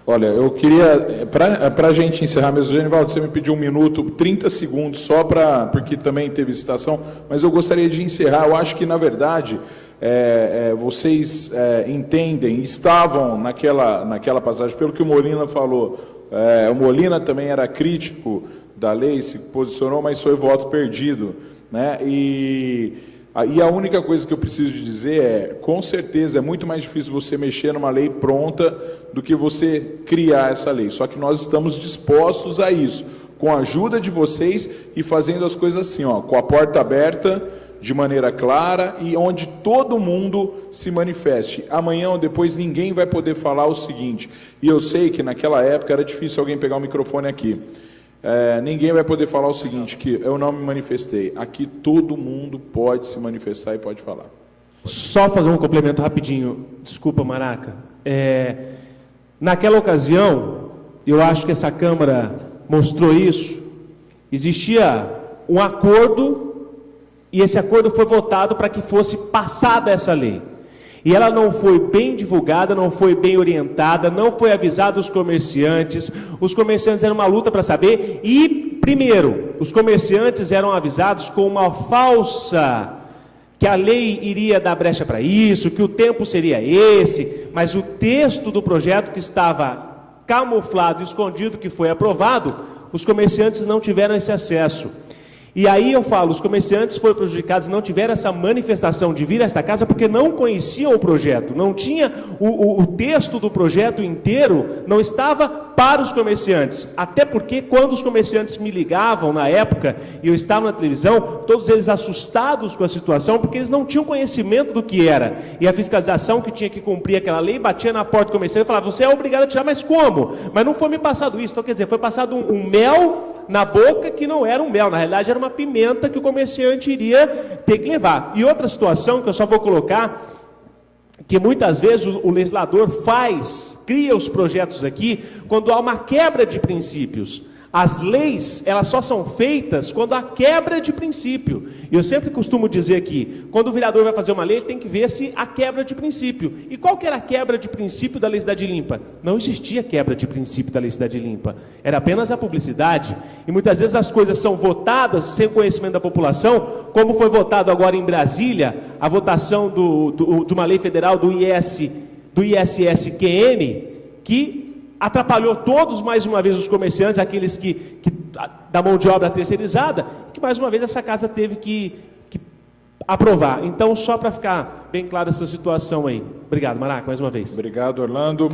Olha, eu queria, para a gente encerrar mesmo, Genivaldo, você me pediu 1 minuto, 30 segundos, só porque também teve citação, mas eu gostaria de encerrar. Eu acho que, na verdade, vocês entendem, estavam naquela passagem, pelo que o Molina falou, o Molina também era crítico da lei, se posicionou, mas foi voto perdido, né? E a única coisa que eu preciso de dizer com certeza, é muito mais difícil você mexer numa lei pronta do que você criar essa lei. Só que nós estamos dispostos a isso, com a ajuda de vocês e fazendo as coisas assim, com a porta aberta, de maneira clara e onde todo mundo se manifeste. Amanhã ou depois ninguém vai poder falar o seguinte, e eu sei que naquela época era difícil alguém pegar o microfone aqui. Ninguém vai poder falar o seguinte, que eu não me manifestei. Aqui todo mundo pode se manifestar e pode falar. Só fazer um complemento rapidinho. Desculpa, Maraca. Naquela ocasião, eu acho que essa Câmara mostrou isso. Existia um acordo, e esse acordo foi votado para que fosse passada essa lei. E ela não foi bem divulgada, não foi bem orientada, não foi avisada os comerciantes eram uma luta para saber, e, primeiro, os comerciantes eram avisados com uma falsa, que a lei iria dar brecha para isso, que o tempo seria esse, mas o texto do projeto que estava camuflado e escondido, que foi aprovado, os comerciantes não tiveram esse acesso. E aí eu falo, os comerciantes foram prejudicados, não tiveram essa manifestação de vir a esta casa porque não conheciam o projeto, não tinha o texto do projeto inteiro, não estava para os comerciantes, até porque quando os comerciantes me ligavam na época, e eu estava na televisão, todos eles assustados com a situação, porque eles não tinham conhecimento do que era, e a fiscalização que tinha que cumprir aquela lei, batia na porta do comerciante e falava, você é obrigado a tirar, mas como? Mas não foi me passado isso, então quer dizer, foi passado um mel na boca que não era um mel, na realidade era uma pimenta que o comerciante iria ter que levar. E outra situação que eu só vou colocar, que muitas vezes o legislador cria os projetos aqui, quando há uma quebra de princípios. As leis, elas só são feitas quando há quebra de princípio. E eu sempre costumo dizer aqui, quando o vereador vai fazer uma lei, ele tem que ver se há quebra de princípio. E qual que era a quebra de princípio da Lei Cidade Limpa? Não existia quebra de princípio da Lei Cidade Limpa. Era apenas a publicidade. E muitas vezes as coisas são votadas sem conhecimento da população, como foi votado agora em Brasília, a votação de uma lei federal do ISSQN, que atrapalhou todos, mais uma vez, os comerciantes, aqueles que da mão de obra terceirizada, que mais uma vez essa casa teve que aprovar. Então, só para ficar bem claro essa situação aí. Obrigado, Maraca, mais uma vez. Obrigado, Orlando.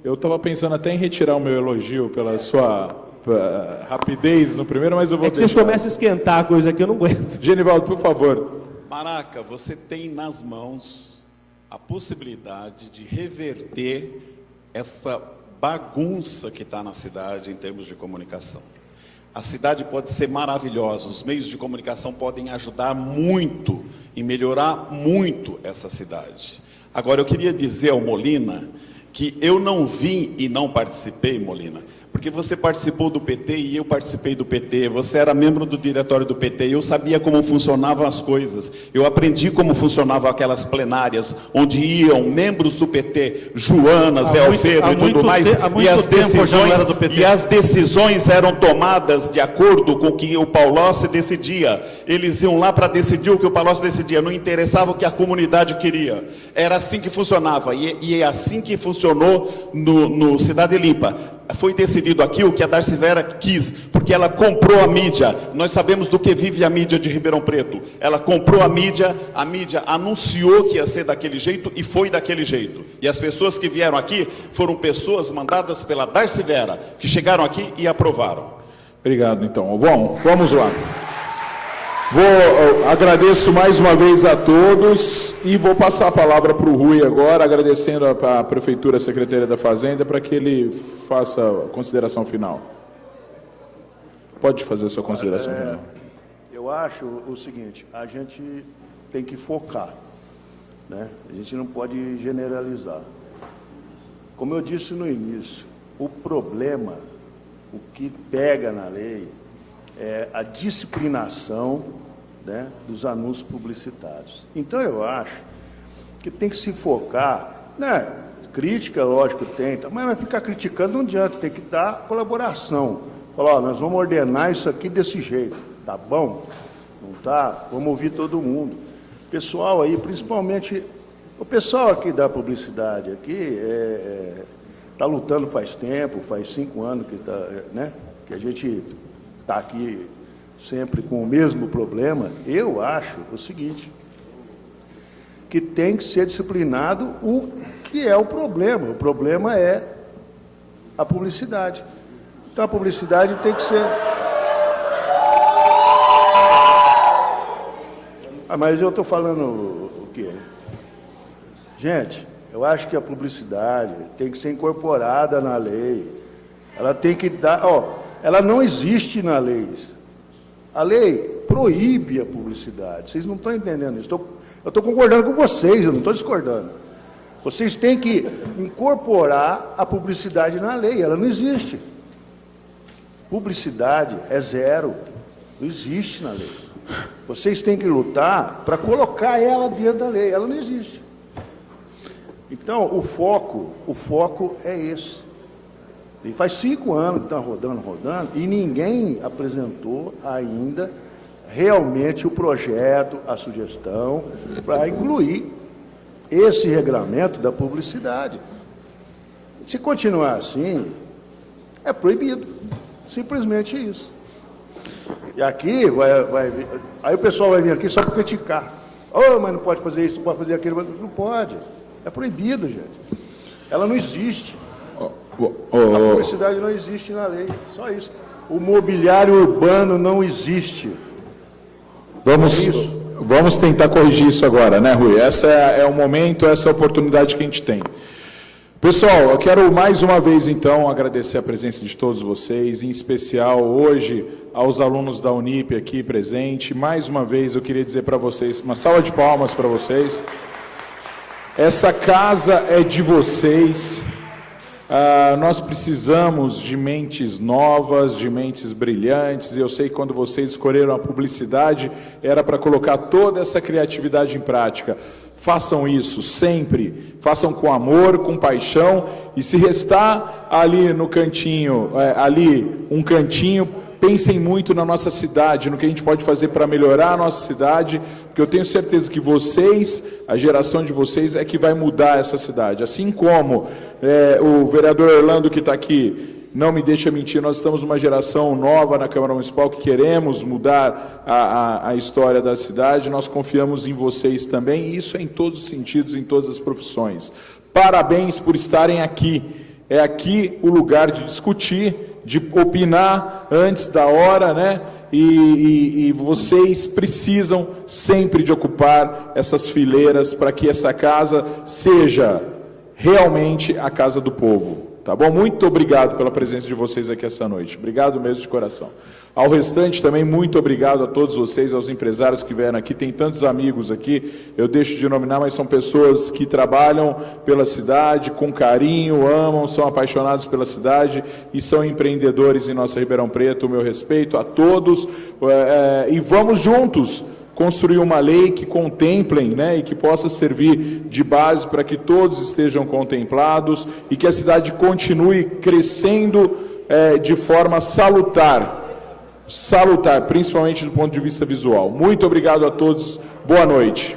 Eu estava pensando até em retirar o meu elogio pela sua rapidez no primeiro, mas eu vou deixar. Vocês começam a esquentar a coisa aqui, eu não aguento. Genivaldo, por favor. Maraca, você tem nas mãos a possibilidade de reverter essa bagunça que está na cidade em termos de comunicação. A cidade pode ser maravilhosa, os meios de comunicação podem ajudar muito e melhorar muito essa cidade. Agora, eu queria dizer ao Molina que eu não vim e não participei, Molina, porque você participou do PT e eu participei do PT, você era membro do diretório do PT, e eu sabia como funcionavam as coisas, eu aprendi como funcionavam aquelas plenárias, onde iam membros do PT, Joana, Zé Alfredo e tudo mais, e as decisões eram tomadas de acordo com o que o Palocci decidia, eles iam lá para decidir o que o Palocci decidia, não interessava o que a comunidade queria, era assim que funcionava, e é assim que funcionou no Cidade Limpa. Foi decidido aqui o que a Darcy Vera quis, porque ela comprou a mídia. Nós sabemos do que vive a mídia de Ribeirão Preto. Ela comprou a mídia anunciou que ia ser daquele jeito e foi daquele jeito. E as pessoas que vieram aqui foram pessoas mandadas pela Darcy Vera, que chegaram aqui e aprovaram. Obrigado, então. Bom, vamos lá. Agradeço mais uma vez a todos e vou passar a palavra para o Rui agora, agradecendo a Prefeitura, a Secretaria da Fazenda, para que ele faça a consideração final. Pode fazer a sua consideração final. Eu acho o seguinte, a gente tem que focar, né? A gente não pode generalizar. Como eu disse no início, o problema, o que pega na lei, é a disciplinação, né, dos anúncios publicitários. Então, eu acho que tem que se focar, né, crítica, lógico, tem, mas vai ficar criticando não adianta, tem que dar colaboração. Falar, ó, nós vamos ordenar isso aqui desse jeito, tá bom? Não tá? Vamos ouvir todo mundo. Pessoal aí, principalmente, o pessoal aqui da publicidade aqui, está lutando faz tempo, faz 5 anos que, né, que a gente está aqui sempre com o mesmo problema. Eu acho o seguinte, que tem que ser disciplinado o que é o problema é a publicidade. Então a publicidade tem que ser... mas eu estou falando o quê? Gente, eu acho que a publicidade tem que ser incorporada na lei. Ela tem que dar... ela não existe na lei. A lei proíbe a publicidade. Vocês não estão entendendo isso. Eu estou concordando com vocês, eu não estou discordando. Vocês têm que incorporar a publicidade na lei. Ela não existe. Publicidade é zero. Não existe na lei. Vocês têm que lutar para colocar ela dentro da lei. Ela não existe. Então, o foco é esse. E faz 5 anos que está rodando, e ninguém apresentou ainda realmente o projeto, a sugestão, para incluir esse regulamento da publicidade. Se continuar assim, é proibido. Simplesmente isso. E aqui, aí o pessoal vai vir aqui só para criticar. Mas não pode fazer isso, não pode fazer aquilo. Não pode. É proibido, gente. Ela não existe. A publicidade não existe na lei, só isso. O mobiliário urbano não existe. Vamos tentar corrigir isso agora, né, Rui? Esse é o momento, essa é a oportunidade que a gente tem. Pessoal, eu quero mais uma vez, então, agradecer a presença de todos vocês, em especial hoje aos alunos da Unip aqui presente. Mais uma vez, eu queria dizer para vocês, uma salva de palmas para vocês. Essa casa é de vocês. Nós precisamos de mentes novas, de mentes brilhantes. Eu sei que quando vocês escolheram a publicidade, era para colocar toda essa criatividade em prática. Façam isso sempre, façam com amor, com paixão, e se restar ali no cantinho, um cantinho, pensem muito na nossa cidade, no que a gente pode fazer para melhorar a nossa cidade, porque eu tenho certeza que vocês, a geração de vocês, é que vai mudar essa cidade. Assim como o vereador Orlando, que está aqui, não me deixa mentir, nós estamos numa geração nova na Câmara Municipal que queremos mudar a história da cidade, nós confiamos em vocês também, e isso é em todos os sentidos, em todas as profissões. Parabéns por estarem aqui. É aqui o lugar de discutir, de opinar antes da hora, né? E vocês precisam sempre de ocupar essas fileiras para que essa casa seja realmente a casa do povo. Tá bom? Muito obrigado pela presença de vocês aqui essa noite. Obrigado mesmo de coração. Ao restante também, muito obrigado a todos vocês, aos empresários que vieram aqui. Tem tantos amigos aqui, eu deixo de nominar, mas são pessoas que trabalham pela cidade, com carinho, amam, são apaixonados pela cidade e são empreendedores em nossa Ribeirão Preto. O meu respeito a todos. E vamos juntos construir uma lei que contemplem, né, e que possa servir de base para que todos estejam contemplados e que a cidade continue crescendo de forma salutar, principalmente do ponto de vista visual. Muito obrigado a todos, boa noite.